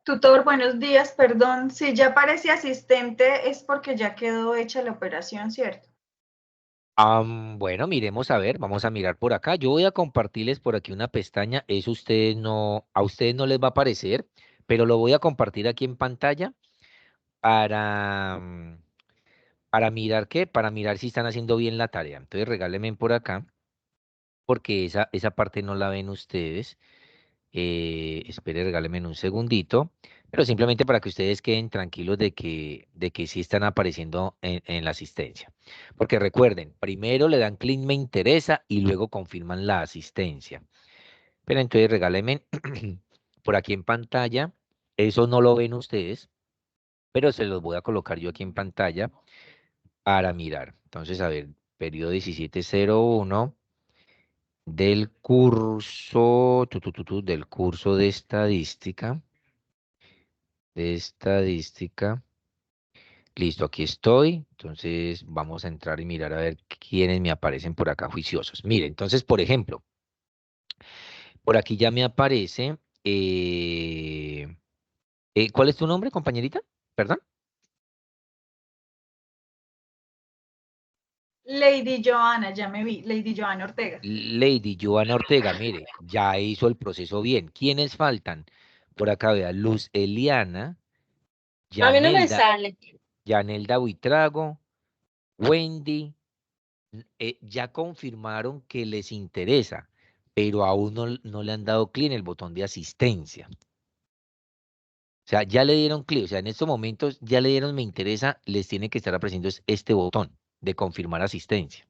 Tutor, buenos días, perdón. Si ya aparece asistente es porque ya quedó hecha la operación, ¿cierto? Bueno, miremos a ver, vamos a mirar por acá. Yo voy a compartirles por aquí una pestaña. Eso a ustedes no les va a aparecer, pero lo voy a compartir aquí en pantalla para, para mirar qué, para mirar si están haciendo bien la tarea. Entonces regálenme por acá, porque esa parte no la ven ustedes. Espere, regálenme un segundito, pero simplemente para que ustedes queden tranquilos de que sí están apareciendo en la asistencia. Porque recuerden, primero le dan clic me interesa y luego confirman la asistencia. Pero entonces regálenme por aquí en pantalla, eso no lo ven ustedes, pero se los voy a colocar yo aquí en pantalla para mirar. Entonces, a ver, periodo 1701 del curso, del curso de estadística. Listo, aquí estoy. Entonces vamos a entrar y mirar a ver quiénes me aparecen por acá juiciosos. Mire, entonces, por ejemplo, por aquí ya me aparece. ¿Cuál es tu nombre, compañerita? ¿Perdón? Lady Joana, ya me vi, Lady Joana Ortega. Lady Joana Ortega, mire, ya hizo el proceso bien. ¿Quiénes faltan? Por acá vea, Luz Eliana, A mí no me Yanelda, sale. Yanelda Buitrago, Wendy. Ya confirmaron que les interesa, pero aún no le han dado clic en el botón de asistencia. O sea, ya le dieron clic, o sea, en estos momentos ya le dieron me interesa, les tiene que estar apareciendo este botón de confirmar asistencia.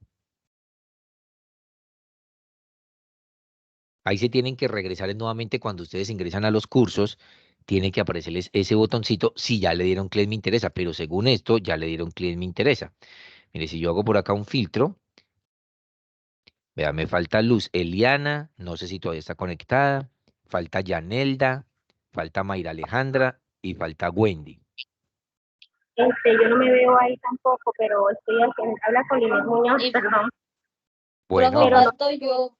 Ahí se tienen que regresar nuevamente cuando ustedes ingresan a los cursos, tiene que aparecerles ese botoncito si ya le dieron clic en me interesa, pero según esto ya le dieron clic en me interesa. Mire, si yo hago por acá un filtro, vea, me falta Luz Eliana, no sé si todavía está conectada, falta Yanelda, falta Mayra Alejandra y falta Wendy. Yo no me veo ahí tampoco, pero estoy habla con Inés Muñoz, Y- perdón. Bueno, Profe, vamos, falto yo.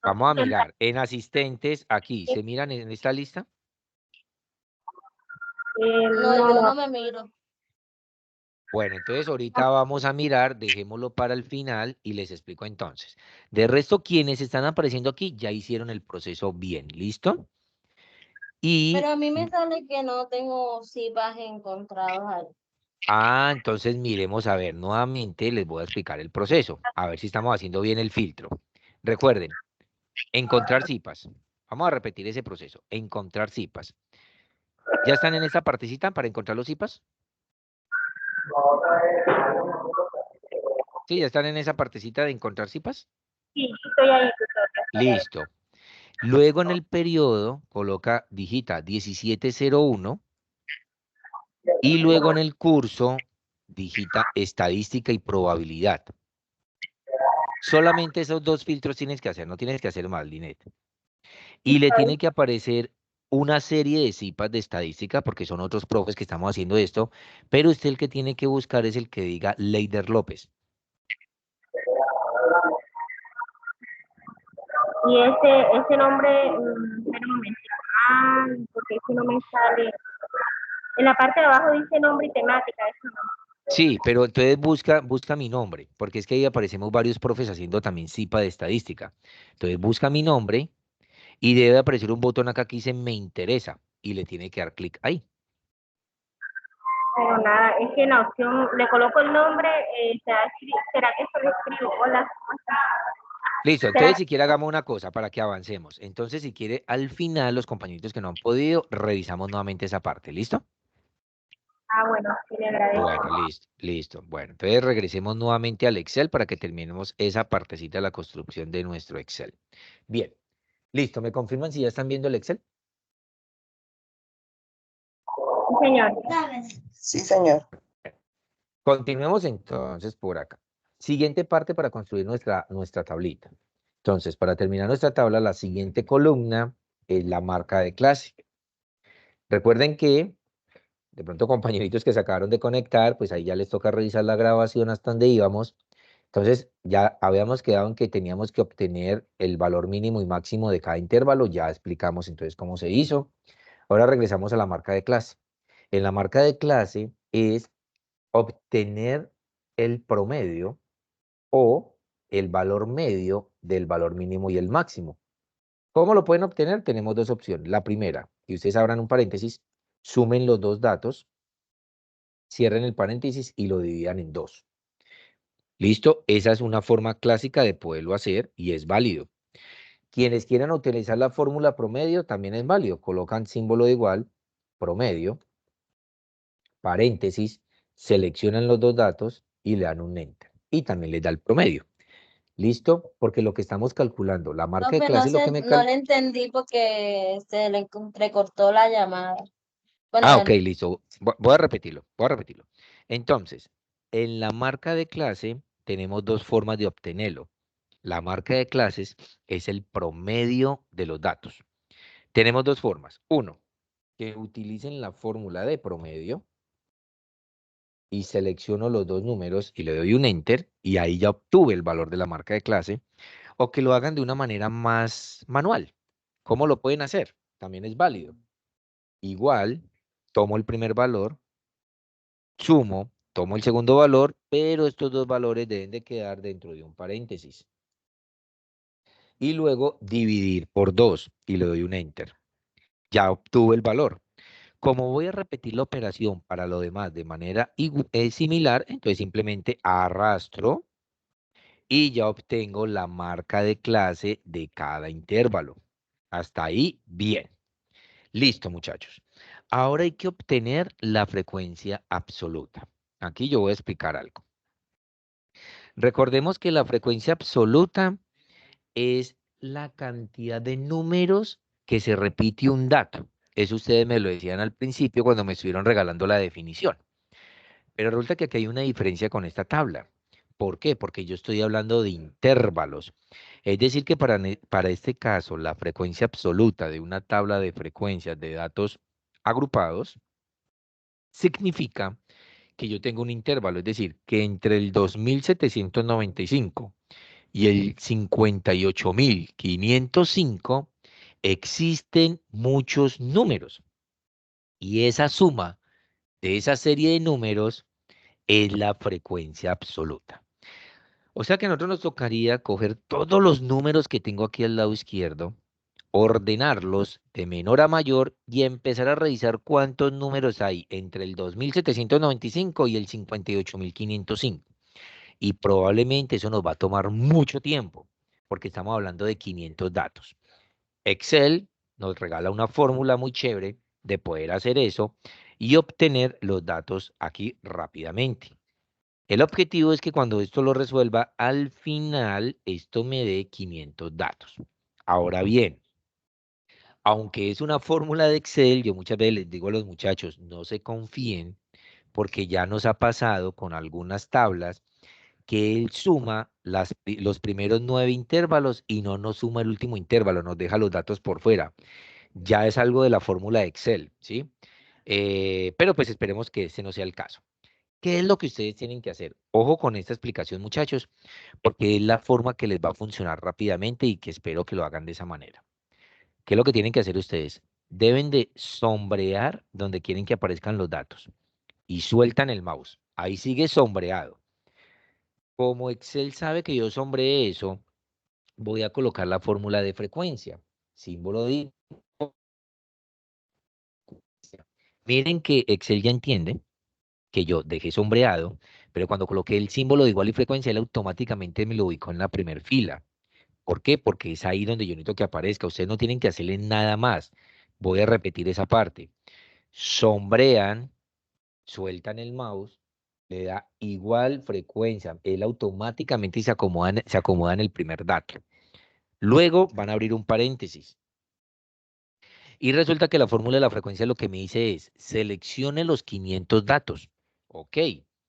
vamos a mirar. En asistentes, aquí, ¿se miran en esta lista? No, No, yo no, no me miro. Bueno, entonces ahorita vamos a mirar, dejémoslo para el final y les explico entonces. De resto, quienes están apareciendo aquí ya hicieron el proceso bien, ¿listo? Y, Pero a mí me sale que no tengo cipas encontrados ahí. entonces miremos a ver, nuevamente les voy a explicar el proceso, a ver si estamos haciendo bien el filtro. Recuerden, encontrar cipas. Vamos a repetir ese proceso, encontrar cipas. ¿Ya están en esta partecita para encontrar los cipas? Sí, ya están en esa partecita de encontrar cipas. sí, estoy ahí, tutor. Listo. Luego en el periodo coloca, digita 1701 y luego en el curso digita estadística y probabilidad. Solamente esos dos filtros tienes que hacer, no tienes que hacer más, Linet. Y le tiene que aparecer una serie de cipas de estadística, porque son otros profes que estamos haciendo esto, pero usted el que tiene que buscar es el que diga Leider López. Y ese nombre, espera un momento. Porque ese no me sale. En la parte de abajo dice nombre y temática, eso no. Sí, pero entonces busca mi nombre, porque es que ahí aparecemos varios profes haciendo también cipa de estadística. Entonces busca mi nombre y debe aparecer un botón acá que dice me interesa y le tiene que dar clic ahí. Pero nada, es que en la opción le coloco el nombre, ¿será que solo escribo? Hola, ¿cómo estás? Listo, ¿Será entonces si quiere hagamos una cosa para que avancemos. Entonces si quiere al final los compañeritos que no han podido, revisamos nuevamente esa parte, ¿listo? Bueno, sí, le agradezco. Bueno, listo, listo. Bueno, entonces regresemos nuevamente al Excel para que terminemos esa partecita de la construcción de nuestro Excel. Bien, listo. ¿Me confirman si ya están viendo el Excel? Sí, señor. Sí, señor. Continuemos entonces por acá. Siguiente parte para construir nuestra tablita. Entonces, para terminar nuestra tabla, la siguiente columna es la marca de clase. Recuerden que, de pronto compañeritos que se acabaron de conectar, pues ahí ya les toca revisar la grabación hasta donde íbamos. Entonces, ya habíamos quedado en que teníamos que obtener el valor mínimo y máximo de cada intervalo. Ya explicamos entonces cómo se hizo. Ahora regresamos a la marca de clase. En la marca de clase es obtener el promedio o el valor medio del valor mínimo y el máximo. ¿Cómo lo pueden obtener? Tenemos dos opciones. La primera, y ustedes abran un paréntesis, sumen los dos datos, cierren el paréntesis y lo dividan en dos. ¿Listo? Esa es una forma clásica de poderlo hacer y es válido. Quienes quieran utilizar la fórmula promedio también es válido. Colocan símbolo de igual, promedio, paréntesis, seleccionan los dos datos y le dan un enter. Y también les da el promedio. ¿Listo? Porque lo que estamos calculando, la marca de Profe, clase, lo que me no le entendí porque se le entrecortó la llamada. Bueno, ok, listo. Voy a repetirlo, voy a repetirlo. Entonces, en la marca de clase tenemos dos formas de obtenerlo. La marca de clases es el promedio de los datos. Tenemos dos formas. Uno, que utilicen la fórmula de promedio y selecciono los dos números y le doy un enter y ahí ya obtuve el valor de la marca de clase. O que lo hagan de una manera más manual. ¿Cómo lo pueden hacer? También es válido. Igual, tomo el primer valor, sumo, tomo el segundo valor, pero estos dos valores deben de quedar dentro de un paréntesis. Y luego dividir por 2 y le doy un enter. Ya obtuve el valor. Como voy a repetir la operación para lo demás de manera similar, entonces simplemente arrastro y ya obtengo la marca de clase de cada intervalo. Hasta ahí, bien. Listo, muchachos. Ahora hay que obtener la frecuencia absoluta. Aquí yo voy a explicar algo. Recordemos que la frecuencia absoluta es la cantidad de números que se repite un dato. Eso ustedes me lo decían al principio cuando me estuvieron regalando la definición. Pero resulta que aquí hay una diferencia con esta tabla. ¿Por qué? Porque yo estoy hablando de intervalos. Es decir, que para este caso, la frecuencia absoluta de una tabla de frecuencias de datos agrupados significa que yo tengo un intervalo, es decir, que entre el 2795 y el 58.505 existen muchos números. Y esa suma de esa serie de números es la frecuencia absoluta. O sea que a nosotros nos tocaría coger todos los números que tengo aquí al lado izquierdo, ordenarlos de menor a mayor y empezar a revisar cuántos números hay entre el 2795 y el 58.505. Y probablemente eso nos va a tomar mucho tiempo, porque estamos hablando de 500 datos. Excel nos regala una fórmula muy chévere de poder hacer eso y obtener los datos aquí rápidamente. El objetivo es que cuando esto lo resuelva, al final esto me dé 500 datos. Ahora bien, aunque es una fórmula de Excel, yo muchas veces les digo a los muchachos, no se confíen, porque ya nos ha pasado con algunas tablas que él suma los primeros 9 intervalos y no nos suma el último intervalo, nos deja los datos por fuera. Ya es algo de la fórmula de Excel, ¿sí? Pero pues esperemos que ese no sea el caso. ¿Qué es lo que ustedes tienen que hacer? Ojo con esta explicación, muchachos, porque es la forma que les va a funcionar rápidamente y que espero que lo hagan de esa manera. ¿Qué es lo que tienen que hacer ustedes? Deben de sombrear donde quieren que aparezcan los datos y sueltan el mouse. Ahí sigue sombreado. Como Excel sabe que yo sombreé eso, voy a colocar la fórmula de frecuencia. Símbolo de... Miren que Excel ya entiende que yo dejé sombreado, pero cuando coloqué el símbolo de igual y frecuencia, él automáticamente me lo ubicó en la primera fila. ¿Por qué? Porque es ahí donde yo necesito que aparezca. Ustedes no tienen que hacerle nada más. Voy a repetir esa parte. Sombrean, sueltan el mouse, le da igual frecuencia, él automáticamente se acomoda en el primer dato. Luego van a abrir un paréntesis. Y resulta que la fórmula de la frecuencia lo que me dice es, seleccione los 500 datos. Ok,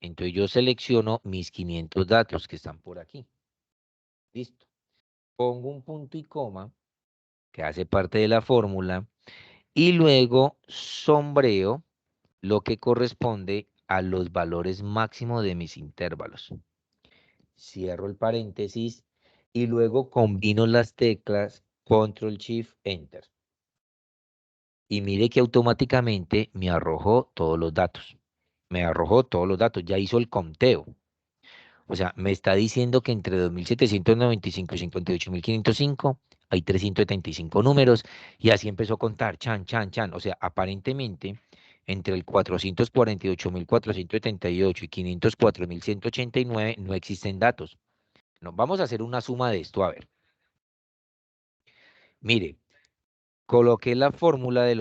entonces yo selecciono mis 500 datos que están por aquí. Listo. Pongo un punto y coma, que hace parte de la fórmula, y luego sombreo lo que corresponde a los valores máximos de mis intervalos. Cierro el paréntesis y luego combino las teclas Control Shift Enter. Y mire que automáticamente me arrojó todos los datos. Me arrojó todos los datos, ya hizo el conteo. O sea, me está diciendo que entre 2.795 y 58.505 hay 375 números y así empezó a contar, chan, chan, chan. O sea, aparentemente entre el 448.478 y 504.189 no existen datos. No, vamos a hacer una suma de esto, a ver. Mire, coloqué la fórmula de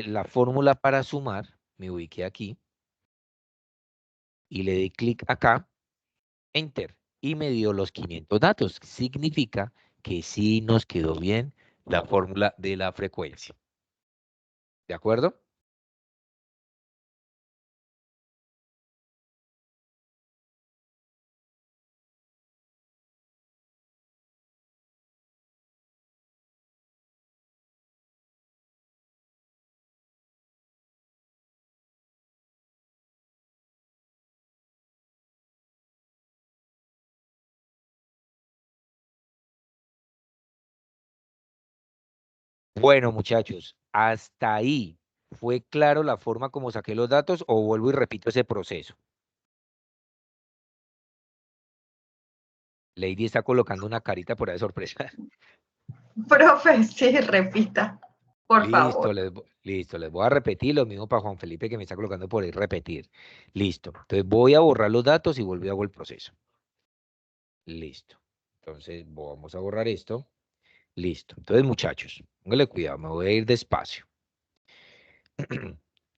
la fórmula para sumar, me ubiqué aquí y le di clic acá, Enter, y me dio los 500 datos. Significa que sí nos quedó bien la fórmula de la frecuencia. ¿De acuerdo? Bueno, muchachos, hasta ahí. ¿Fue claro la forma como saqué los datos o vuelvo y repito ese proceso? Lady está colocando una carita por ahí de sorpresa. Profe, sí, repita, por Listo, favor. listo, les voy a repetir lo mismo para Juan Felipe que me está colocando por ahí repetir. Listo. Entonces voy a borrar los datos y vuelvo y hago el proceso. Listo. Entonces vamos a borrar esto. Listo. Entonces, muchachos, póngale cuidado, me voy a ir despacio.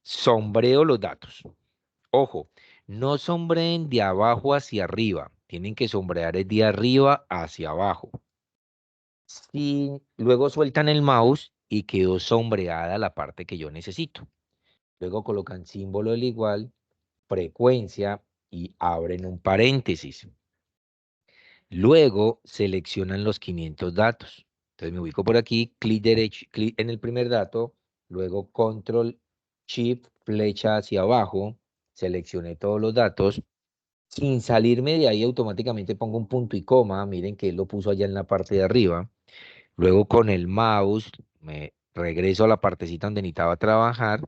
Sombreo los datos. Ojo, no sombreen de abajo hacia arriba. Tienen que sombrear de arriba hacia abajo. Y luego sueltan el mouse y quedó sombreada la parte que yo necesito. Luego colocan símbolo del igual, frecuencia y abren un paréntesis. Luego seleccionan los 500 datos. Entonces me ubico por aquí, clic derecho, clic en el primer dato, luego control, shift, flecha hacia abajo, seleccioné todos los datos. Sin salirme de ahí automáticamente pongo un punto y coma, miren que él lo puso allá en la parte de arriba. Luego con el mouse me regreso a la partecita donde necesitaba trabajar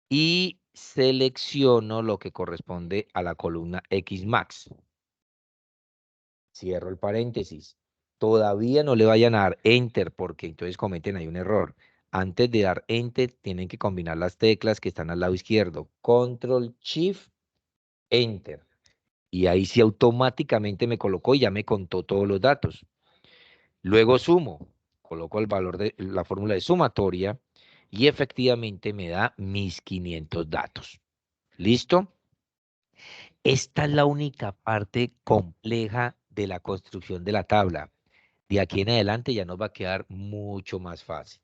y selecciono lo que corresponde a la columna Xmax. Cierro el paréntesis. Todavía no le vayan a dar Enter porque entonces cometen ahí un error. Antes de dar Enter tienen que combinar las teclas que están al lado izquierdo. Control Shift Enter. Y ahí sí automáticamente me colocó y ya me contó todos los datos. Luego sumo. Coloco el valor de la fórmula de sumatoria y efectivamente me da mis 500 datos. ¿Listo? Esta es la única parte compleja de la construcción de la tabla. De aquí en adelante ya nos va a quedar mucho más fácil.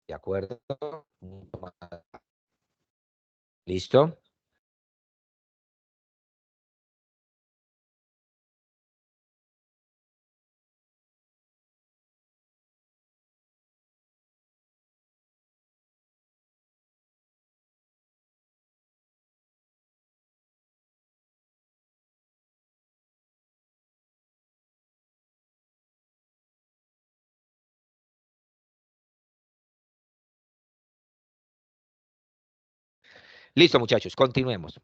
¿De acuerdo? Mucho más fácil. ¿Listo? Listo, muchachos, continuemos.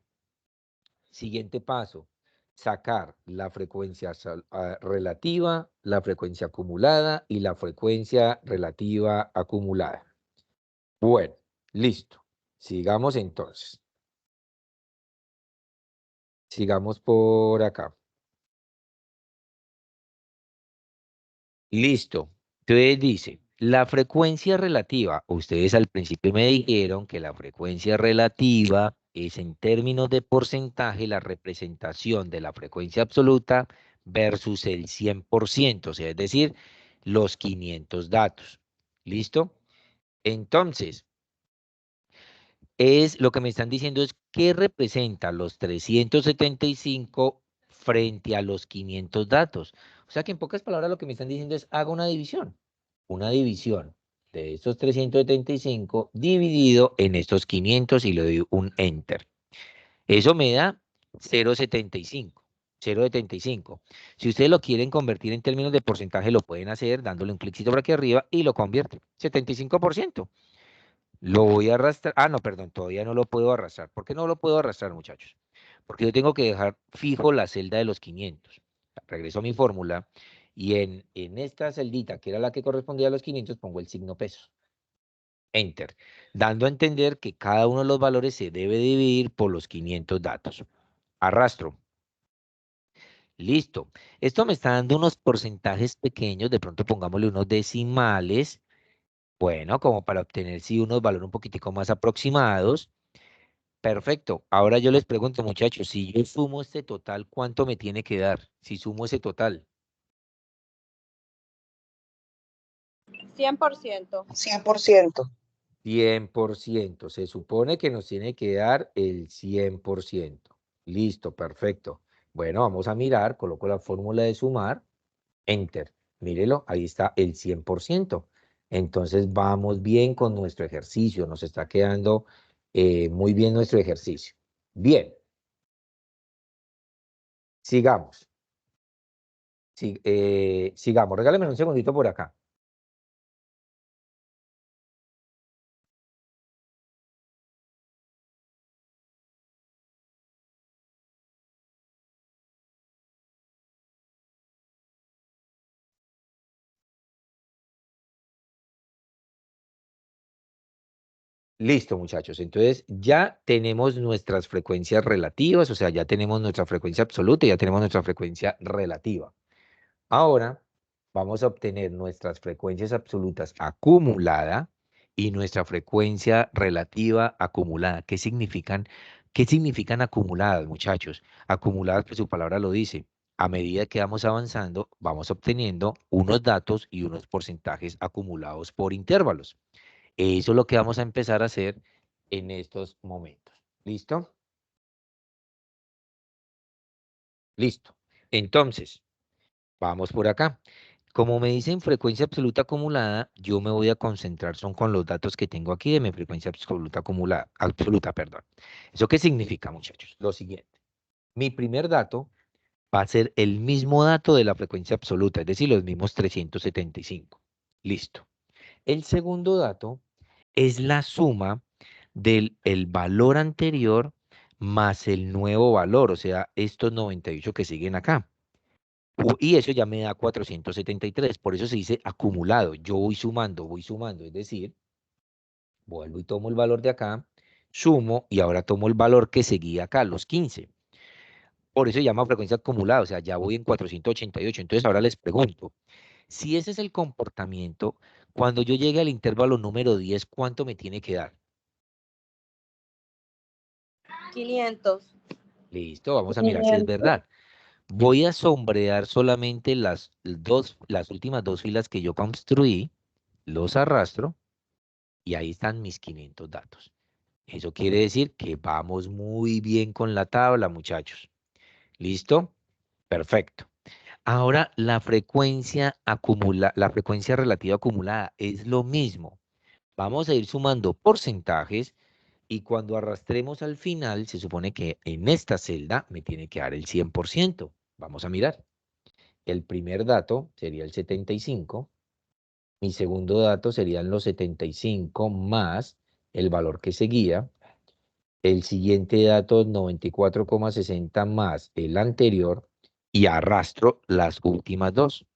Siguiente paso, sacar la frecuencia relativa, la frecuencia acumulada y la frecuencia relativa acumulada. Bueno, listo. Sigamos entonces. Sigamos por acá. Listo. Entonces dice, La frecuencia relativa, ustedes al principio me dijeron que la frecuencia relativa es en términos de porcentaje la representación de la frecuencia absoluta versus el 100%, o sea, es decir, los 500 datos. ¿Listo? Entonces, lo que me están diciendo es qué representa los 375 frente a los 500 datos. O sea que en pocas palabras lo que me están diciendo es haga una división. Una división de estos 375 dividido en estos 500 y le doy un enter. Eso me da 0,75. 0,75. Si ustedes lo quieren convertir en términos de porcentaje, lo pueden hacer dándole un cliccito por aquí arriba y lo convierte. 75%. Lo voy a arrastrar. Ah, no, perdón, todavía no lo puedo arrastrar. ¿Por qué no lo puedo arrastrar, muchachos? Porque yo tengo que dejar fijo la celda de los 500. Regreso a mi fórmula y en esta celdita, que era la que correspondía a los 500, pongo el signo pesos. Enter. Dando a entender que cada uno de los valores se debe dividir por los 500 datos. Arrastro. Listo. Esto me está dando unos porcentajes pequeños. De pronto pongámosle unos decimales. Bueno, como para obtener sí unos valores un poquitico más aproximados. Perfecto. Ahora yo les pregunto, muchachos, si yo sumo este total, ¿cuánto me tiene que dar? Si sumo ese total. 100%. 100%. 100%. Se supone que nos tiene que dar el 100%. Listo, perfecto. Bueno, vamos a mirar, coloco la fórmula de sumar, enter. Mírelo, ahí está el 100%. Entonces vamos bien con nuestro ejercicio, nos está quedando muy bien nuestro ejercicio. Bien. Sigamos. Sigamos, regálame un segundito por acá. Listo, muchachos. Entonces ya tenemos nuestras frecuencias relativas, o sea, ya tenemos nuestra frecuencia absoluta y ya tenemos nuestra frecuencia relativa. Ahora vamos a obtener nuestras frecuencias absolutas acumulada y nuestra frecuencia relativa acumulada. ¿Qué significan? ¿Qué significan acumuladas, muchachos? Acumuladas, pues su palabra lo dice. A medida que vamos avanzando, vamos obteniendo unos datos y unos porcentajes acumulados por intervalos. Eso es lo que vamos a empezar a hacer en estos momentos. ¿Listo? Listo. Entonces, vamos por acá. Como me dicen frecuencia absoluta acumulada, yo me voy a concentrar son con los datos que tengo aquí de mi frecuencia absoluta acumulada, absoluta, perdón. ¿Eso qué significa, muchachos? Lo siguiente. Mi primer dato va a ser el mismo dato de la frecuencia absoluta, es decir, los mismos 375. Listo. El segundo dato es la suma del el valor anterior más el nuevo valor, o sea, estos 98 que siguen acá. Y eso ya me da 473, por eso se dice acumulado. Yo voy sumando, es decir, vuelvo y tomo el valor de acá, sumo y ahora tomo el valor que seguía acá, los 15. Por eso se llama frecuencia acumulada, o sea, ya voy en 488. Entonces ahora les pregunto, si ese es el comportamiento, cuando yo llegue al intervalo número 10, ¿cuánto me tiene que dar? 500. Listo, vamos a mirar si es verdad. Voy a sombrear solamente las últimas dos filas que yo construí, los arrastro y ahí están mis 500 datos. Eso quiere decir que vamos muy bien con la tabla, muchachos. ¿Listo? Perfecto. Ahora la frecuencia relativa acumulada es lo mismo. Vamos a ir sumando porcentajes y cuando arrastremos al final, se supone que en esta celda me tiene que dar el 100%. Vamos a mirar. El primer dato sería el 75. Mi segundo dato serían los 75 más el valor que seguía. El siguiente dato, 94,60 más el anterior. Y arrastro las últimas dos.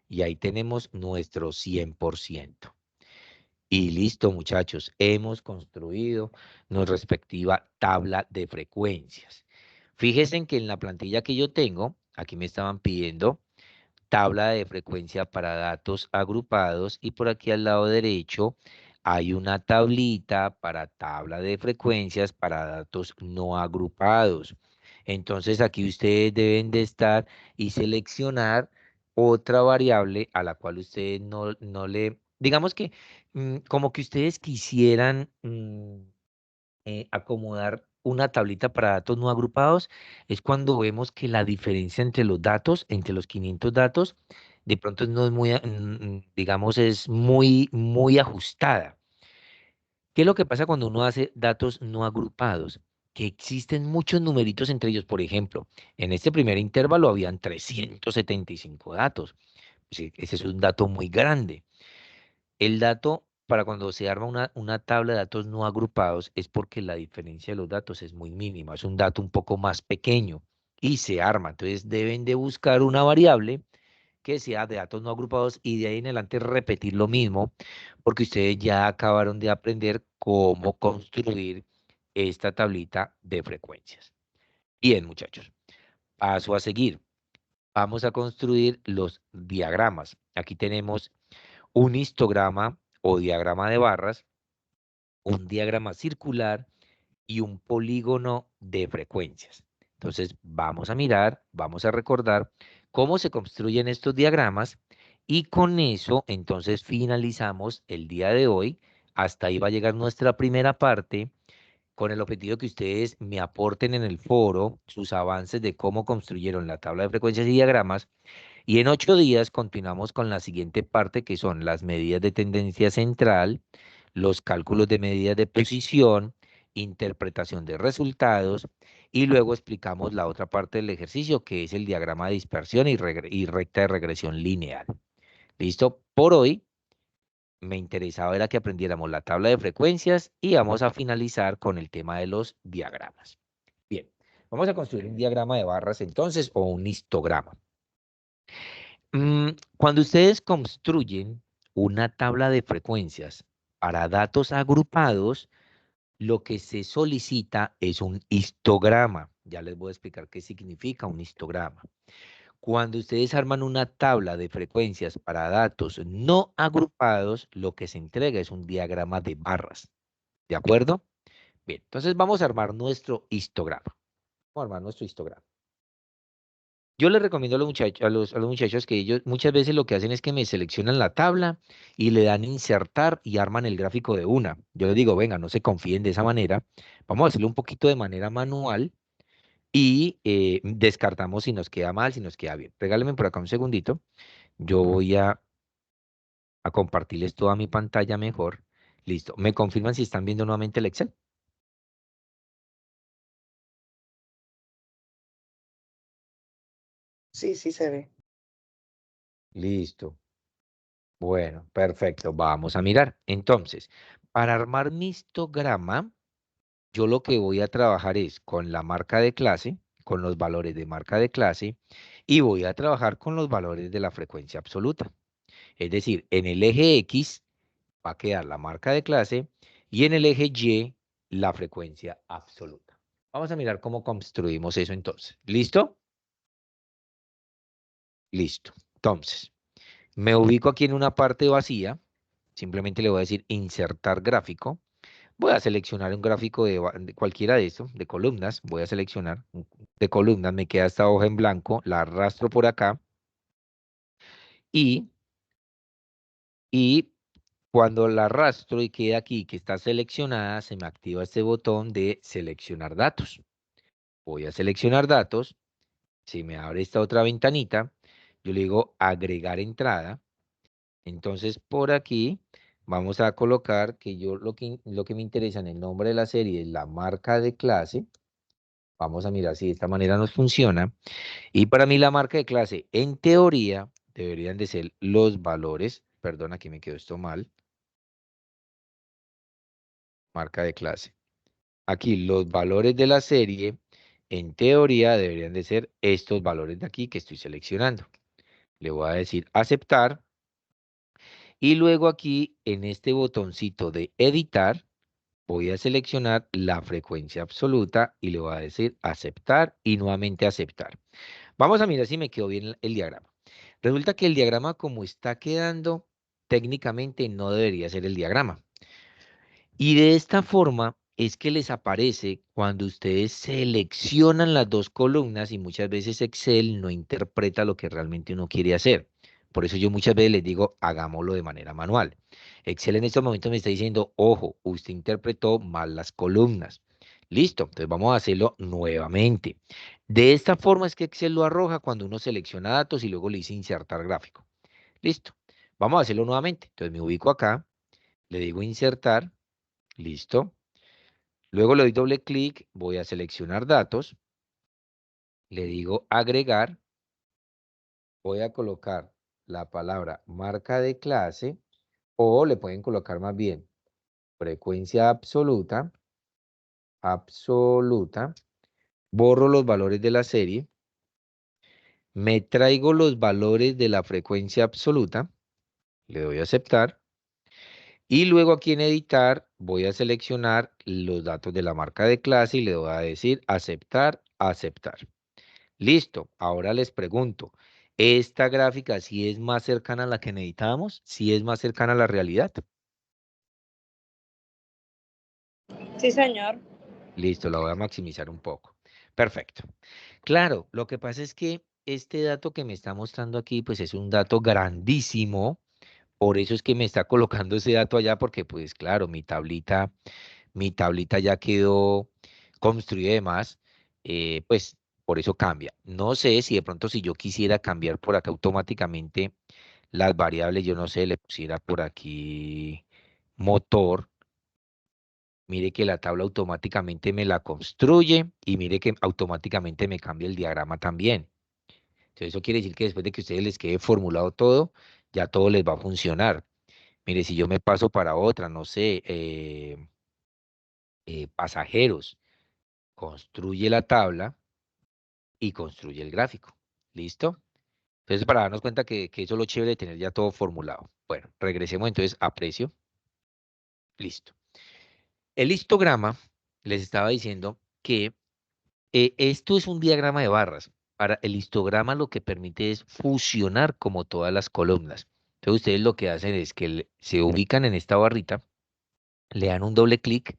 Y ahí tenemos nuestro 100%. Y listo, muchachos, hemos construido nuestra respectiva tabla de frecuencias. Fíjense que en la plantilla que yo tengo, aquí me estaban pidiendo tabla de frecuencia para datos agrupados y por aquí al lado derecho hay una tablita para tabla de frecuencias para datos no agrupados. Entonces aquí ustedes deben de estar y seleccionar otra variable a la cual ustedes no le, digamos que como que ustedes quisieran acomodar una tablita para datos no agrupados, es cuando vemos que la diferencia entre los datos, entre los 500 datos, de pronto no es muy, digamos, es muy ajustada. ¿Qué es lo que pasa cuando uno hace datos no agrupados? Que existen muchos numeritos entre ellos. Por ejemplo, en este primer intervalo habían 375 datos. Sí, ese es un dato muy grande. El dato para cuando se arma una tabla de datos no agrupados es porque la diferencia de los datos es muy mínima, es un dato un poco más pequeño y se arma. Entonces deben de buscar una variable que sea de datos no agrupados y de ahí en adelante repetir lo mismo porque ustedes ya acabaron de aprender cómo construir esta tablita de frecuencias. Bien, muchachos, paso a seguir. Vamos a construir los diagramas. Aquí tenemos un histograma o diagrama de barras, un diagrama circular y un polígono de frecuencias. Entonces, vamos a mirar, vamos a recordar cómo se construyen estos diagramas y con eso, entonces, finalizamos el día de hoy. Hasta ahí va a llegar nuestra primera parte con el objetivo que ustedes me aporten en el foro sus avances de cómo construyeron la tabla de frecuencias y diagramas. Y en 8 días continuamos con la siguiente parte, que son las medidas de tendencia central, los cálculos de medidas de posición, interpretación de resultados, y luego explicamos la otra parte del ejercicio, que es el diagrama de dispersión y recta de regresión lineal. ¿Listo? Por hoy me interesaba era que aprendiéramos la tabla de frecuencias y vamos a finalizar con el tema de los diagramas. Bien, vamos a construir un diagrama de barras entonces o un histograma. Cuando ustedes construyen una tabla de frecuencias para datos agrupados, lo que se solicita es un histograma. Ya les voy a explicar qué significa un histograma. Cuando ustedes arman una tabla de frecuencias para datos no agrupados, lo que se entrega es un diagrama de barras. ¿De acuerdo? Bien, entonces vamos a armar nuestro histograma. Vamos a armar nuestro histograma. Yo les recomiendo a los muchachos que ellos muchas veces lo que hacen es que me seleccionan la tabla y le dan insertar y arman el gráfico de una. Yo les digo, venga, no se confíen de esa manera. Vamos a hacerlo un poquito de manera manual y descartamos si nos queda mal, si nos queda bien. Regálenme por acá un segundito. Yo voy a compartirles toda mi pantalla mejor. Listo. ¿Me confirman si están viendo nuevamente el Excel? Sí, sí se ve. Listo. Bueno, perfecto. Vamos a mirar. Entonces, para armar mi histograma, yo lo que voy a trabajar es con la marca de clase, con los valores de marca de clase, y voy a trabajar con los valores de la frecuencia absoluta. Es decir, en el eje X va a quedar la marca de clase y en el eje Y la frecuencia absoluta. Vamos a mirar cómo construimos eso entonces. ¿Listo? Listo. Entonces, me ubico aquí en una parte vacía. Simplemente le voy a decir insertar gráfico. Voy a seleccionar un gráfico de cualquiera de estos, de columnas. Voy a seleccionar de columnas. Me queda esta hoja en blanco. La arrastro por acá. Y cuando la arrastro y queda aquí que está seleccionada, se me activa este botón de seleccionar datos. Voy a seleccionar datos. Se me abre esta otra ventanita. Yo le digo agregar entrada. Entonces por aquí vamos a colocar que yo lo que me interesa en el nombre de la serie es la marca de clase. Vamos a mirar si de esta manera nos funciona. Y para mí la marca de clase, en teoría, deberían de ser los valores. Perdón, aquí me quedó esto mal. Marca de clase. Aquí los valores de la serie, en teoría, deberían de ser estos valores de aquí que estoy seleccionando. Le voy a decir aceptar. Y luego aquí, en este botoncito de editar, voy a seleccionar la frecuencia absoluta y le voy a decir aceptar y nuevamente aceptar. Vamos a mirar si me quedó bien el diagrama. Resulta que el diagrama como está quedando, técnicamente no debería ser el diagrama. Y de esta forma es que les aparece cuando ustedes seleccionan las dos columnas y muchas veces Excel no interpreta lo que realmente uno quiere hacer. Por eso yo muchas veces les digo, hagámoslo de manera manual. Excel en estos momentos me está diciendo, ojo, usted interpretó mal las columnas. Listo, entonces vamos a hacerlo nuevamente. De esta forma es que Excel lo arroja cuando uno selecciona datos y luego le dice insertar gráfico. Listo, vamos a hacerlo nuevamente. Entonces me ubico acá, le digo insertar. Listo. Luego le doy doble clic, voy a seleccionar datos, le digo agregar, voy a colocar la palabra marca de clase o le pueden colocar más bien frecuencia absoluta, borro los valores de la serie, me traigo los valores de la frecuencia absoluta, le doy a aceptar y luego aquí en editar voy a seleccionar los datos de la marca de clase y le voy a decir aceptar, aceptar. Listo, ahora les pregunto, ¿esta gráfica sí es más cercana a la que necesitábamos? ¿Sí es más cercana a la realidad? Sí, señor. Listo, la voy a maximizar un poco. Perfecto. Claro, lo que pasa es que este dato que me está mostrando aquí, pues es un dato grandísimo. Por eso es que me está colocando ese dato allá, porque pues claro, mi tablita ya quedó construida y demás, pues por eso cambia. No sé si de pronto si yo quisiera cambiar por acá automáticamente las variables, yo no sé, le pusiera por aquí motor, mire que la tabla automáticamente me la construye y mire que automáticamente me cambia el diagrama también. Entonces eso quiere decir que después de que a ustedes les quede formulado todo, ya todo les va a funcionar. Mire, si yo me paso para otra, no sé, pasajeros, construye la tabla y construye el gráfico. ¿Listo? Entonces, para darnos cuenta que eso es lo chévere de tener ya todo formulado. Bueno, regresemos entonces a precio. Listo. El histograma, les estaba diciendo que esto es un diagrama de barras. Para el histograma lo que permite es fusionar como todas las columnas. Entonces, ustedes lo que hacen es que se ubican en esta barrita, le dan un doble clic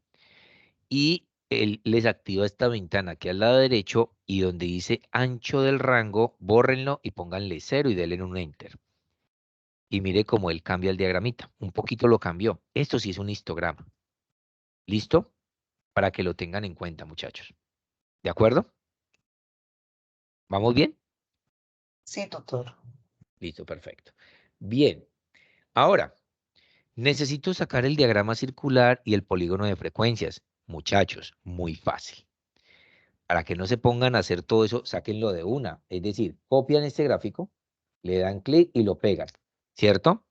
y él les activa esta ventana aquí al lado derecho y donde dice ancho del rango, bórrenlo y pónganle 0 y denle un enter. Y mire cómo él cambia el diagramita. Un poquito lo cambió. Esto sí es un histograma. ¿Listo? Para que lo tengan en cuenta, muchachos. ¿De acuerdo? ¿Vamos bien? Sí, tutor. Listo, perfecto. Bien. Ahora, necesito sacar el diagrama circular y el polígono de frecuencias. Muchachos, muy fácil. Para que no se pongan a hacer todo eso, sáquenlo de una. Es decir, copian este gráfico, le dan clic y lo pegan, ¿cierto?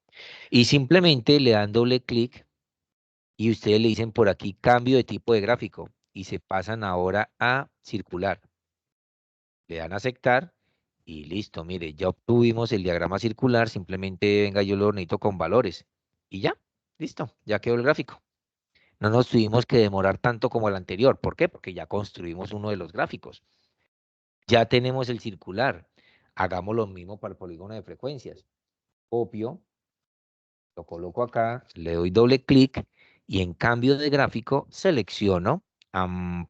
Y simplemente le dan doble clic y ustedes le dicen por aquí cambio de tipo de gráfico y se pasan ahora a circular. Le dan a aceptar y listo, mire, ya obtuvimos el diagrama circular, simplemente venga, yo lo necesito con valores y ya, listo, ya quedó el gráfico. No nos tuvimos que demorar tanto como el anterior. ¿Por qué? Porque ya construimos uno de los gráficos. Ya tenemos el circular. Hagamos lo mismo para el polígono de frecuencias. Copio, lo coloco acá, le doy doble clic y en cambio de gráfico selecciono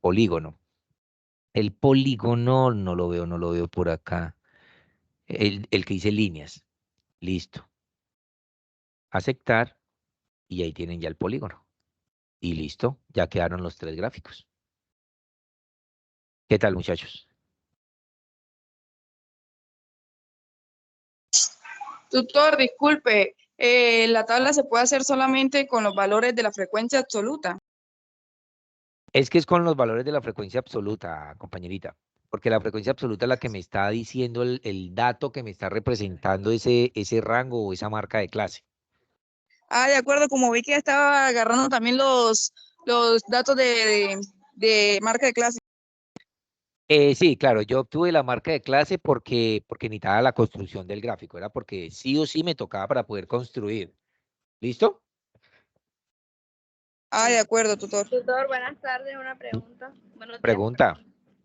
polígono. El polígono no lo veo por acá. El que dice líneas. Listo. Aceptar y ahí tienen ya el polígono. Y listo, ya quedaron los tres gráficos. ¿Qué tal, muchachos? Tutor, disculpe, la tabla se puede hacer solamente con los valores de la frecuencia absoluta. Es que es con los valores de la frecuencia absoluta, compañerita, porque la frecuencia absoluta es la que me está diciendo el dato que me está representando ese rango o esa marca de clase. Ah, de acuerdo, como vi que estaba agarrando también los datos de marca de clase. Sí, claro, yo obtuve la marca de clase porque necesitaba la construcción del gráfico, era porque sí o sí me tocaba para poder construir. ¿Listo? Ah, de acuerdo, tutor. Tutor, buenas tardes, una pregunta. Buenos días. Pregunta.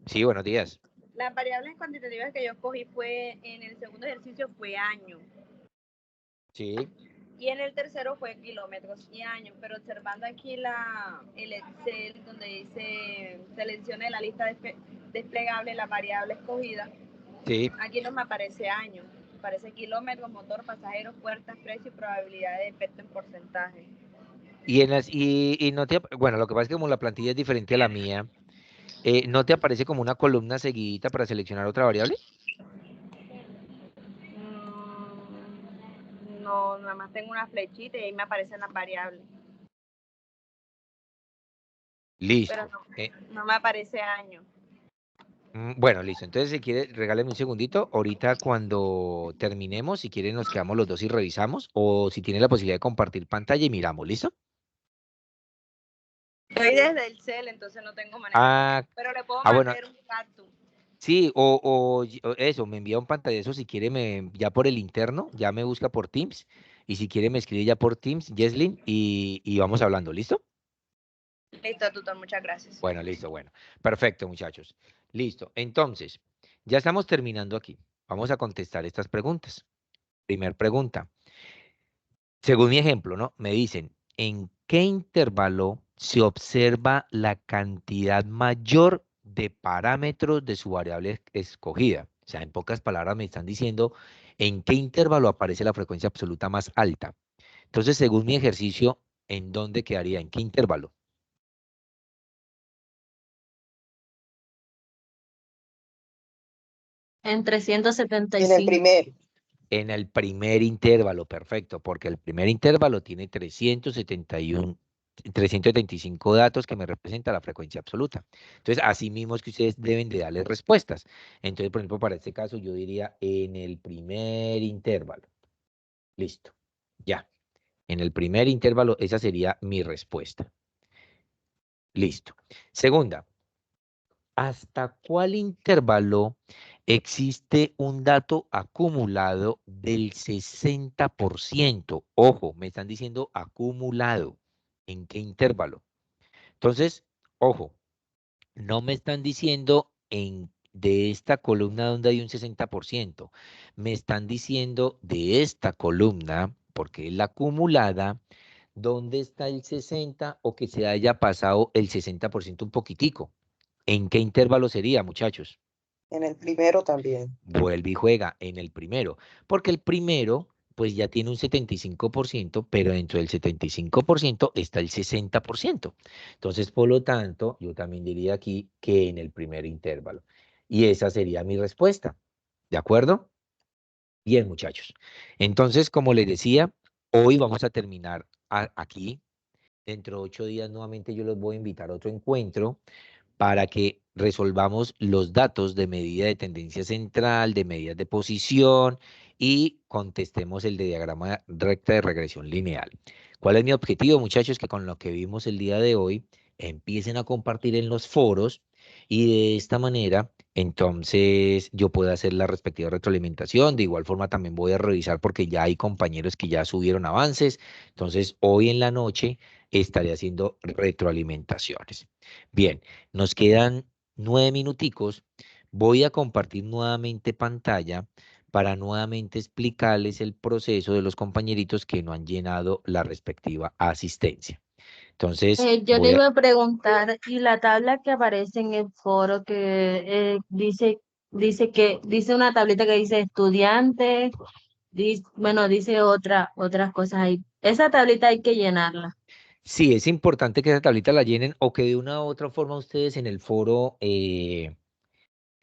Sí, buenos días. las variables cuantitativas que yo escogí fue, en el segundo ejercicio fue año. Sí. Y en el tercero fue kilómetros y años, pero observando aquí el Excel donde dice seleccione la lista desplegable, la variable escogida, Sí. aquí no me aparece año, me aparece kilómetros, motor, pasajeros, puertas, precio y probabilidad de efecto en porcentaje. Y no te, bueno, lo que pasa es que como la plantilla es diferente a la mía, ¿no te aparece como una columna seguidita para seleccionar otra variable? No, nada más tengo una flechita y ahí me aparecen las variables. Listo. Pero no me aparece año. Bueno, listo. Entonces, si quiere, regáleme un segundito. Ahorita cuando terminemos, si quiere, nos quedamos los dos y revisamos. O si tiene la posibilidad de compartir pantalla y miramos, ¿listo? Estoy desde el cel, entonces no tengo manera. Pero le puedo bueno. mandar un capture. Sí, o eso, me envía un pantallazo si quiere, ya por el interno, ya me busca por Teams. Y si quiere, me escribe ya por Teams, Jesslyn, y vamos hablando, ¿listo? Listo, tutor, muchas gracias. Bueno, listo, bueno. Perfecto, muchachos. Listo. Entonces, ya estamos terminando aquí. Vamos a contestar estas preguntas. Primer pregunta. Según mi ejemplo, ¿no? Me dicen, ¿en qué intervalo se observa la cantidad mayor de parámetros de su variable escogida? O sea, en pocas palabras me están diciendo en qué intervalo aparece la frecuencia absoluta más alta. Entonces, según mi ejercicio, ¿en dónde quedaría? ¿En qué intervalo? En 375. En el primero. En el primer intervalo, perfecto, porque el primer intervalo tiene 375 datos que me representa la frecuencia absoluta. Entonces, así mismo es que ustedes deben de darle respuestas. Entonces, por ejemplo, para este caso yo diría en el primer intervalo. Listo, ya. En el primer intervalo, esa sería mi respuesta. Listo. Segunda, ¿hasta cuál intervalo existe un dato acumulado del 60%? Ojo, me están diciendo acumulado. ¿En qué intervalo? Entonces, ojo, no me están diciendo de esta columna donde hay un 60%. Me están diciendo de esta columna, porque es la acumulada, donde está el 60 o que se haya pasado el 60% un poquitico. ¿En qué intervalo sería, muchachos? En el primero también. Vuelve y juega en el primero, porque el primero pues ya tiene un 75%, pero dentro del 75% está el 60%. Entonces, por lo tanto, yo también diría aquí que en el primer intervalo. Y esa sería mi respuesta. ¿De acuerdo? Bien, muchachos. Entonces, como les decía, hoy vamos a terminar aquí. Dentro de 8 días nuevamente yo los voy a invitar a otro encuentro para que resolvamos los datos de medida de tendencia central, de medidas de posición y contestemos el de diagrama recta de regresión lineal. ¿Cuál es mi objetivo, muchachos? Que con lo que vimos el día de hoy empiecen a compartir en los foros y de esta manera, entonces yo puedo hacer la respectiva retroalimentación. De igual forma también voy a revisar porque ya hay compañeros que ya subieron avances. Entonces, hoy en la noche estaré haciendo retroalimentaciones. Bien, nos quedan 9 minuticos. Voy a compartir nuevamente pantalla para nuevamente explicarles el proceso de los compañeritos que no han llenado la respectiva asistencia. Entonces, Yo le iba a preguntar, y la tabla que aparece en el foro que dice una tablita que dice estudiante, dice otras cosas ahí. Esa tablita hay que llenarla. sí, es importante que esa tablita la llenen o que de una u otra forma ustedes en el foro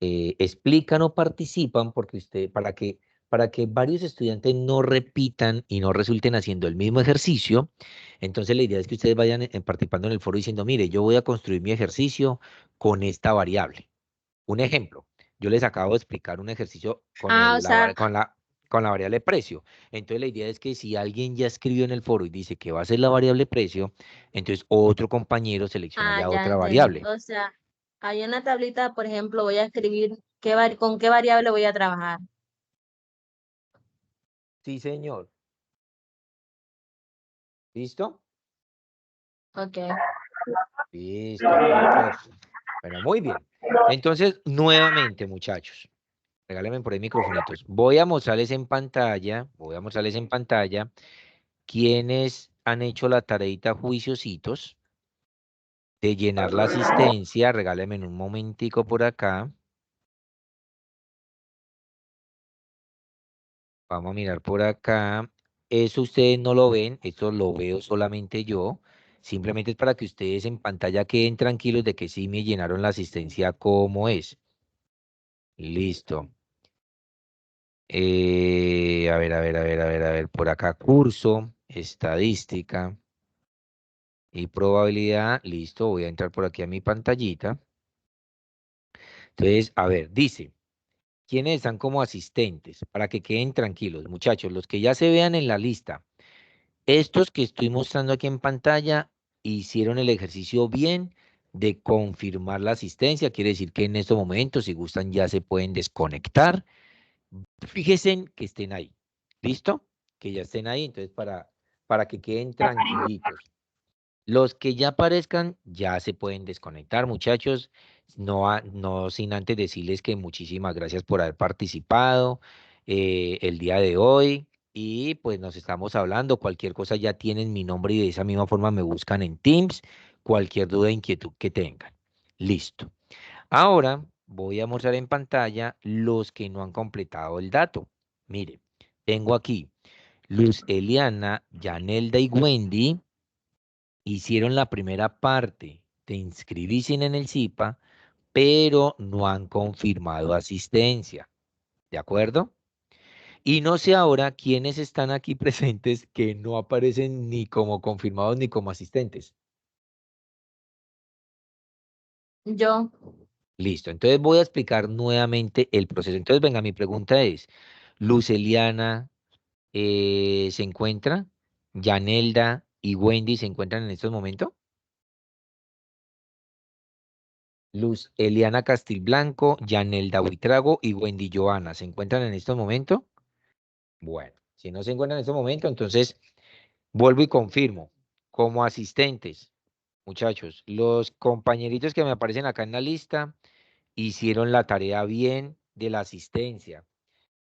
explican o participan porque para que varios estudiantes no repitan y no resulten haciendo el mismo ejercicio, entonces la idea es que ustedes vayan participando en el foro diciendo, mire, yo voy a construir mi ejercicio con esta variable. Un ejemplo, yo les acabo de explicar un ejercicio con O sea, con la variable precio. Entonces la idea es que si alguien ya escribió en el foro y dice que va a ser la variable precio, entonces otro compañero selecciona ya ya otra entendí. variable. O sea, hay una tablita, por ejemplo, voy a escribir con qué variable voy a trabajar. Sí, señor. ¿Listo? Ok. Listo, muchachos. Bueno, muy bien. Entonces, nuevamente, muchachos, regálenme por ahí microfonitos. Voy a mostrarles en pantalla, quienes han hecho la tareita juiciositos de llenar la asistencia. Regálenme en un momentico por acá. Vamos a mirar por acá. Eso ustedes no lo ven, esto lo veo solamente yo. Simplemente es para que ustedes en pantalla queden tranquilos de que sí me llenaron la asistencia como es. Listo. A ver, por acá curso, estadística y probabilidad. Listo, voy a entrar por aquí a mi pantallita. Entonces, a ver, dice, ¿quiénes están como asistentes? Para que queden tranquilos, muchachos, los que ya se vean en la lista. Estos que estoy mostrando aquí en pantalla hicieron el ejercicio bien de confirmar la asistencia. Quiere decir que en estos momentos, si gustan, ya se pueden desconectar. Fíjense que estén ahí. ¿Listo? Que ya estén ahí. Entonces, para que queden tranquilitos. Los que ya aparezcan ya se pueden desconectar, muchachos. No sin antes decirles que muchísimas gracias por haber participado el día de hoy. Y pues nos estamos hablando. Cualquier cosa ya tienen mi nombre y de esa misma forma me buscan en Teams. Cualquier duda, inquietud que tengan. Listo. Ahora voy a mostrar en pantalla los que no han completado el dato. Mire, tengo aquí Luz Eliana, Yanelda y Wendy hicieron la primera parte de inscribirse en el CIPA, pero no han confirmado asistencia. ¿De acuerdo? Y no sé ahora quiénes están aquí presentes que no aparecen ni como confirmados ni como asistentes. Yo, Listo, entonces voy a explicar nuevamente el proceso. Entonces, venga, mi pregunta es, ¿Luz Eliana se encuentra? ¿Yanelda y Wendy se encuentran en estos momentos? Luz Eliana Castilblanco, Yanelda Buitrago y Wendy Joana, ¿se encuentran en estos momentos? Bueno, si no se encuentran en estos momentos, entonces vuelvo y confirmo. Como asistentes, muchachos, los compañeritos que me aparecen acá en la lista hicieron la tarea bien de la asistencia.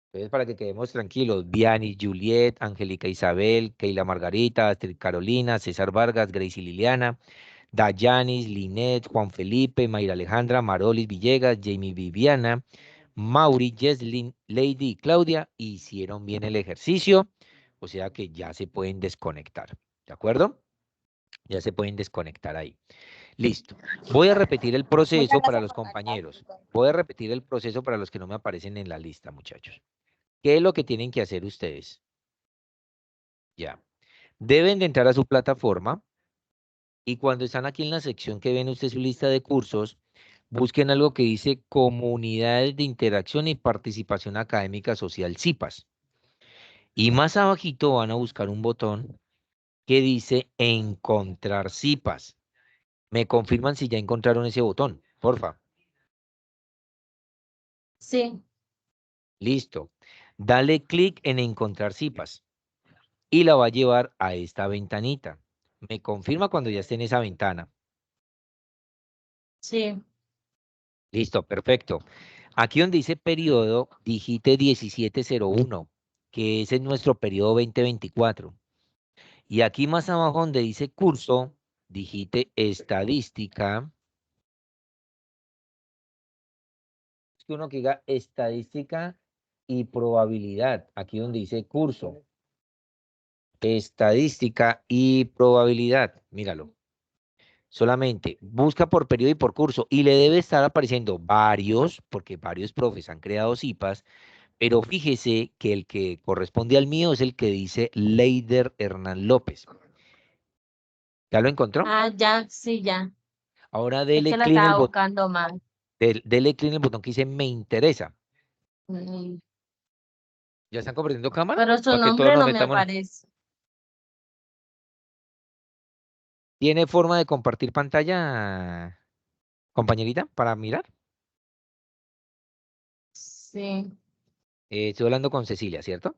Entonces, para que quedemos tranquilos, Vianney, Juliet, Angélica Isabel, Keila Margarita, Astrid Carolina, César Vargas, Gracie Liliana, Dayanis, Linet, Juan Felipe, Mayra Alejandra, Marolis Villegas, Jamie Viviana, Mauri, Jesslyn, Lady y Claudia hicieron bien el ejercicio, o sea que ya se pueden desconectar, ¿de acuerdo? Ya se pueden desconectar ahí. Listo. Voy a repetir el proceso para los compañeros. Voy a repetir el proceso para los que no me aparecen en la lista, muchachos. ¿Qué es lo que tienen que hacer ustedes? Ya. Deben de entrar a su plataforma y cuando están aquí en la sección que ven ustedes su lista de cursos, busquen algo que dice Comunidades de Interacción y Participación Académica Social CIPAS. Y más abajito van a buscar un botón que dice Encontrar CIPAS. ¿Me confirman si ya encontraron ese botón? Porfa. sí, Listo. Dale clic en Encontrar CIPAS y la va a llevar a esta ventanita. Me confirma cuando ya esté en esa ventana. sí, Listo, perfecto. Aquí donde dice periodo, digite 1701, que ese es nuestro periodo 2024. Y aquí más abajo donde dice curso, digite estadística. Es que uno que diga estadística y probabilidad. Aquí donde dice curso. Estadística y probabilidad. Míralo. Solamente busca por periodo y por curso y le debe estar apareciendo varios, porque varios profes han creado CIPAS, pero fíjese que el que corresponde al mío es el que dice Leider Hernán López. ¿Ya lo encontró? ah, ya, sí, ya. Ahora Es que la estaba buscando mal. dele clic en el botón que dice Me interesa. Mm, ¿Ya están compartiendo cámara? Pero su Para que todos nombre nos no me metamos. aparece. ¿Tiene forma de compartir pantalla, compañerita, para mirar? Sí, Estoy hablando con Cecilia, ¿cierto?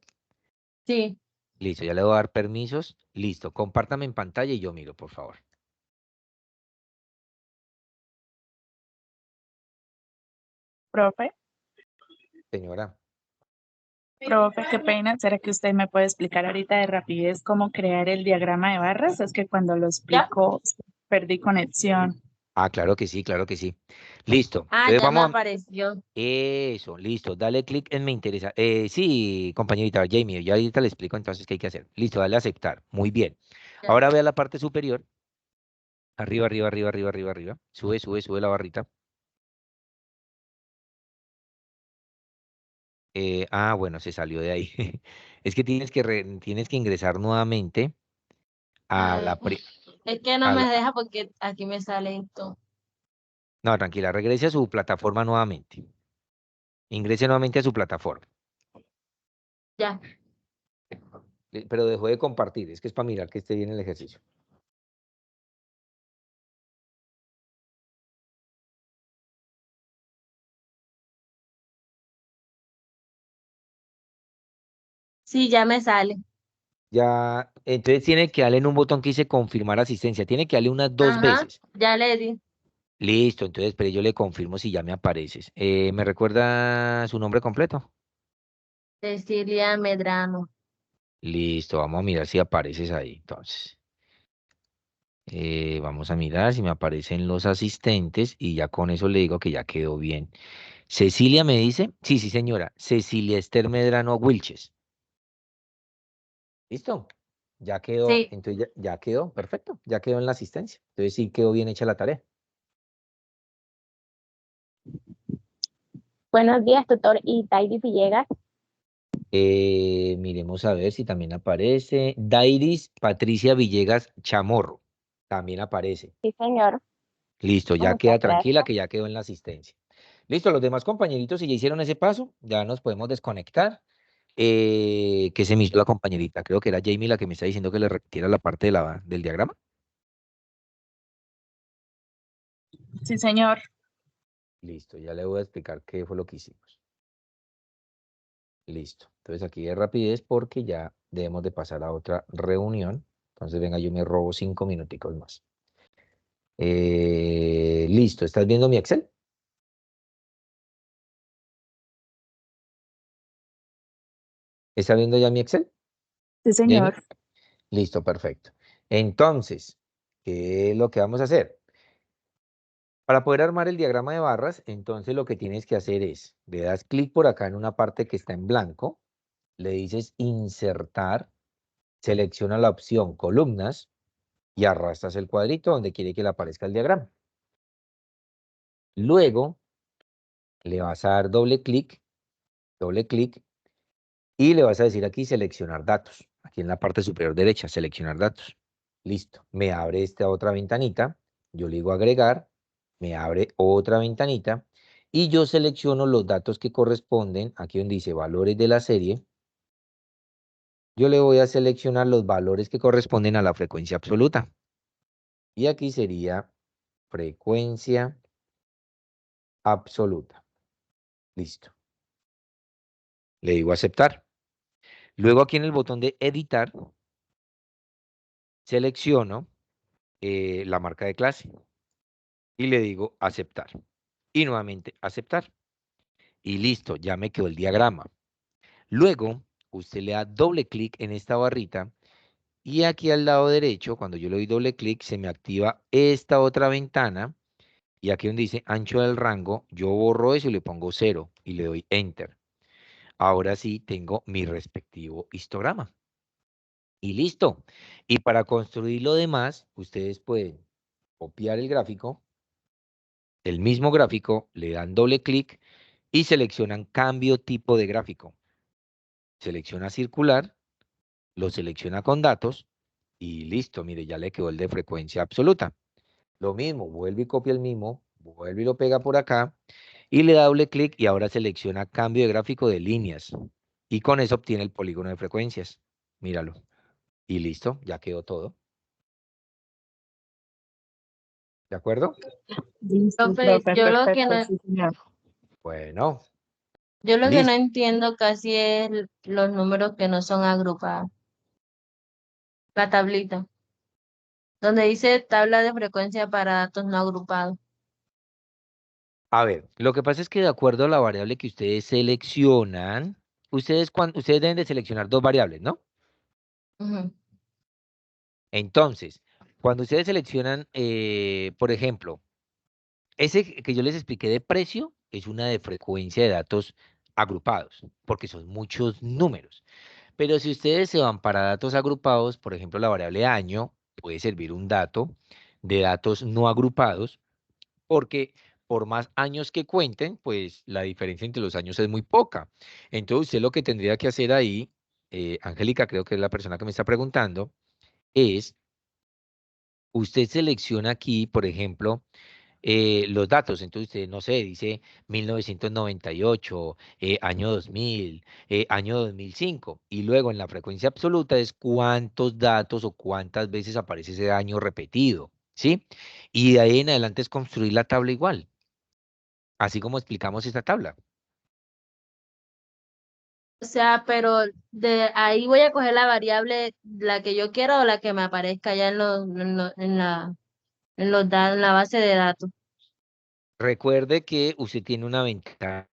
sí. Listo, ya le voy a dar permisos. Listo, compártame en pantalla y yo miro, por favor. Profe, Señora. qué pena. ¿Será que usted me puede explicar ahorita de rapidez cómo crear el diagrama de barras? Es que cuando lo explico perdí conexión. Ah, claro que sí, claro que sí. Listo. Ah, Entonces ya me vamos a... apareció. Eso, listo. Dale clic en me interesa. Sí, compañerita Jamie, ya ahorita le explico entonces qué hay que hacer. Listo, dale a aceptar. Muy bien. Ya. Ahora ve a la parte superior. Arriba, arriba, arriba, arriba, arriba, arriba. Sube, sube, sube la barrita. Bueno, se salió de ahí. Es que tienes que ingresar nuevamente a la... Ay, es que no me deja porque aquí me sale esto. No, tranquila, regrese a su plataforma nuevamente. Ingrese nuevamente a su plataforma. Ya. Pero dejó de compartir. Es que es para mirar que esté bien el ejercicio. Sí, ya me sale. Ya, entonces tiene que darle en un botón que dice confirmar asistencia. Tiene que darle unas 2 Ajá, veces. ya le di. Listo, entonces, pero yo le confirmo si ya me apareces. ¿Me recuerda su nombre completo? Cecilia Medrano. Listo, vamos a mirar si apareces ahí. Entonces, vamos a mirar si me aparecen los asistentes y ya con eso le digo que ya quedó bien. Cecilia me dice, sí, sí, señora. Cecilia Esther Medrano Wilches. ¿Listo? Ya quedó, Sí. entonces ya quedó, perfecto, ya quedó en la asistencia. Entonces sí quedó bien hecha la tarea. Buenos días, tutor. ¿Y Tairi Villegas? Miremos a ver si también aparece. Dairis Patricia Villegas Chamorro. También aparece. Sí, señor. Listo, ya Muchas queda tranquila gracias. que ya quedó en la asistencia. Listo, los demás compañeritos, si ya hicieron ese paso, ya nos podemos desconectar. ¿Qué se me hizo la compañerita? Creo que era Jamie la que me está diciendo que le repitiera la parte del diagrama. Sí, señor. Listo, ya le voy a explicar qué fue lo que hicimos. Listo. Entonces aquí de rapidez porque ya debemos de pasar a otra reunión. Entonces venga, yo me robo 5 minuticos más. Listo, ¿estás viendo mi Excel? ¿Estás viendo ya mi Excel? Sí, Jamie. señor. Listo, perfecto. Entonces, ¿qué es lo que vamos a hacer? Para poder armar el diagrama de barras, entonces lo que tienes que hacer es, le das clic por acá en una parte que está en blanco, le dices insertar, selecciona la opción columnas y arrastras el cuadrito donde quiere que le aparezca el diagrama. Luego, le vas a dar doble clic, y le vas a decir aquí seleccionar datos. Aquí en la parte superior derecha, seleccionar datos. Listo, me abre esta otra ventanita, yo le digo agregar, me abre otra ventanita y yo selecciono los datos que corresponden, aquí donde dice valores de la serie, yo le voy a seleccionar los valores que corresponden a la frecuencia absoluta. Y aquí sería frecuencia absoluta. Listo. Le digo aceptar. Luego aquí en el botón de editar, selecciono la marca de clase y le digo aceptar. Y nuevamente aceptar. Y listo, ya me quedó el diagrama. Luego, usted le da doble clic en esta barrita y aquí al lado derecho, cuando yo le doy doble clic, se me activa esta otra ventana y aquí donde dice ancho del rango, yo borro eso y le pongo 0 y le doy enter. Ahora sí tengo mi respectivo histograma. Y listo. Y para construir lo demás, ustedes pueden copiar el gráfico, el mismo gráfico, le dan doble clic y seleccionan cambio tipo de gráfico. Selecciona circular, lo selecciona con datos y listo, mire, ya le quedó el de frecuencia absoluta. Lo mismo, vuelve y copia el mismo, vuelve y lo pega por acá y le da doble clic y ahora selecciona cambio de gráfico de líneas. Y con eso obtiene el polígono de frecuencias. Míralo. Y listo, ya quedó todo. ¿De acuerdo? Listo, Profe, profe, yo lo que perfecto, no, sí, señor. Bueno, yo lo que no listo. entiendo casi es los números que no son agrupados. La tablita, donde dice tabla de frecuencia para datos no agrupados. A ver, lo que pasa es que de acuerdo a la variable que ustedes seleccionan, ustedes deben de seleccionar dos variables, ¿no? Ujú. Entonces, cuando ustedes seleccionan, por ejemplo, ese que yo les expliqué de precio es una de frecuencia de datos agrupados, porque son muchos números. Pero si ustedes se van para datos agrupados, por ejemplo, la variable año puede servir un dato de datos no agrupados, porque por más años que cuenten, pues la diferencia entre los años es muy poca. Entonces, usted lo que tendría que hacer ahí, Angélica, creo que es la persona que me está preguntando, es usted selecciona aquí, por ejemplo, los datos. Entonces usted, no sé, dice 1998, año 2000, año 2005. Y luego en la frecuencia absoluta es cuántos datos o cuántas veces aparece ese año repetido, ¿sí? Y de ahí en adelante es construir la tabla igual, así como explicamos esta tabla. O sea, pero de ahí voy a coger la variable, la que yo quiero o la que me aparezca ya en la base de datos. Recuerde que usted tiene una ventaja.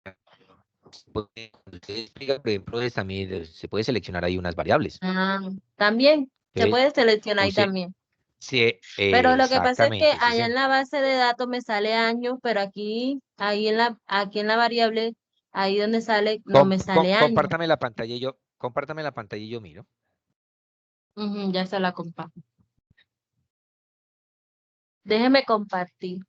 Cuando usted explica, por ejemplo, también se puede seleccionar ahí unas variables. Ah, también se Entonces, puede seleccionar ahí usted, también. sí, Pero lo que pasa es que exactamente, sí, allá en señor. la base de datos me sale años, pero aquí en la variable, ahí donde sale, no me sale año. Compártame la pantalla y yo miro. Ujú, ya se la comparto. Déjeme compartir.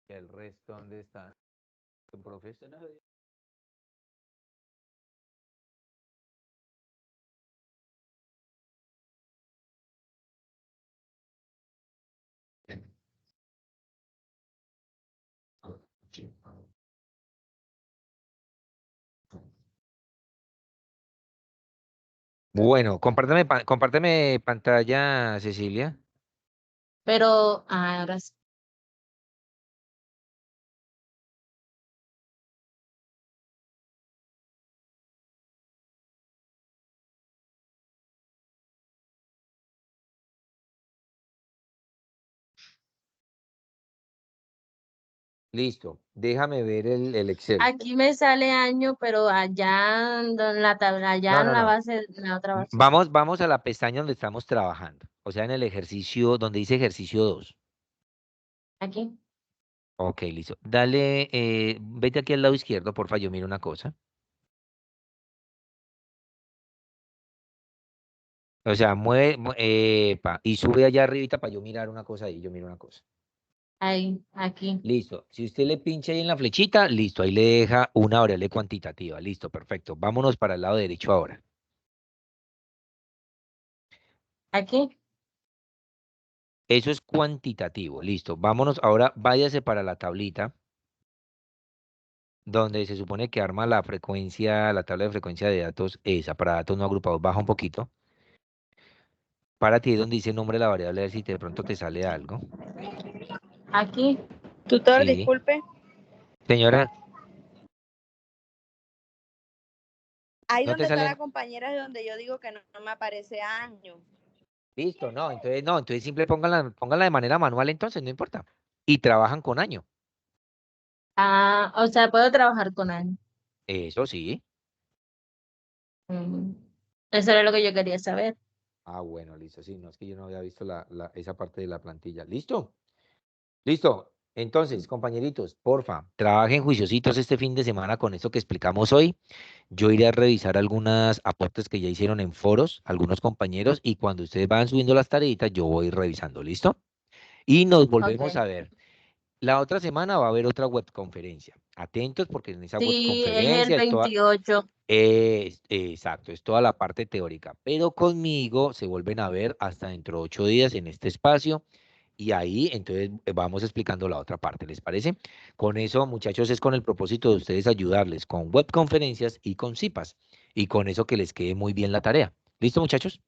¿El resto dónde está? Profesional. Bueno, compárteme pantalla, Cecilia. Pero ahora sí. Listo. Déjame ver el Excel. Aquí me sale año, pero allá en la tabla, allá No, en no, la no. base, en la otra base. Vamos a la pestaña donde estamos trabajando. O sea, en el ejercicio, donde dice ejercicio 2. Aquí. Ok, listo. Dale, vete aquí al lado izquierdo, porfa, yo miro una cosa. O sea, y sube allá arribita para yo mirar una cosa ahí, yo miro una cosa. Ahí, aquí. Listo. Si usted le pincha ahí en la flechita, listo, ahí le deja una variable cuantitativa. Listo, perfecto. Vámonos para el lado derecho ahora. Aquí. Eso es cuantitativo. Listo. Vámonos ahora, váyase para la tablita donde se supone que arma la frecuencia, la tabla de frecuencia de datos, esa, para datos no agrupados. Baja un poquito. Para ti es donde dice nombre de la variable, a ver si de pronto te sale algo. Aquí. Tutor, Sí. disculpe. Señora, Ahí ¿no te donde está la salen? compañera es donde yo digo que no me aparece año. Listo, no, entonces simple pónganla de manera manual entonces, no importa. Y trabajan con año. Ah, o sea, puedo trabajar con año. Eso sí. Mm. Eso era lo que yo quería saber. Ah, bueno, listo, sí, no es que yo no había visto esa parte de la plantilla. ¿Listo? Listo. Entonces, compañeritos, porfa, trabajen juiciositos este fin de semana con esto que explicamos hoy. Yo iré a revisar algunas aportes que ya hicieron en foros, algunos compañeros, y cuando ustedes van subiendo las tareitas, yo voy revisando, ¿listo? Y nos volvemos Ok. a ver. La otra semana va a haber otra webconferencia. Atentos porque en esa Sí, es el webconferencia es toda, 28. exacto, es toda la parte teórica. Pero conmigo se vuelven a ver hasta dentro de 8 días en este espacio. Y ahí entonces vamos explicando la otra parte, ¿les parece? Con eso, muchachos, es con el propósito de ustedes ayudarles con webconferencias y con CIPAS. Y con eso que les quede muy bien la tarea. ¿Listo, muchachos?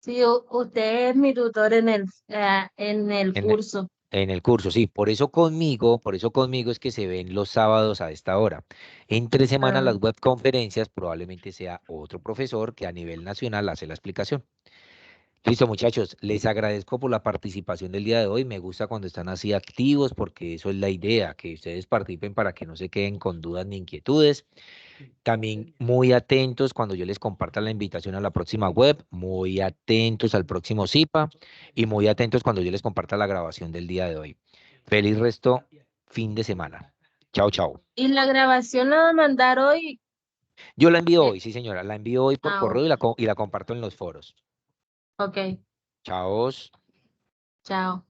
Sí, usted es mi tutor en el En, curso. En el curso, sí. Por eso conmigo es que se ven los sábados a esta hora. Entre semana Ah, las webconferencias probablemente sea otro profesor que a nivel nacional hace la explicación. Listo, muchachos, les agradezco por la participación del día de hoy. Me gusta cuando están así activos porque eso es la idea, que ustedes participen para que no se queden con dudas ni inquietudes. También muy atentos cuando yo les comparta la invitación a la próxima web, muy atentos al próximo CIPA y muy atentos cuando yo les comparta la grabación del día de hoy. Feliz resto, fin de semana. Chao, chao. y la grabación la va a mandar hoy. Yo la envío Eh, hoy, sí señora, la envío hoy por correo ok. y la comparto en los foros. Ok, Chao. chao.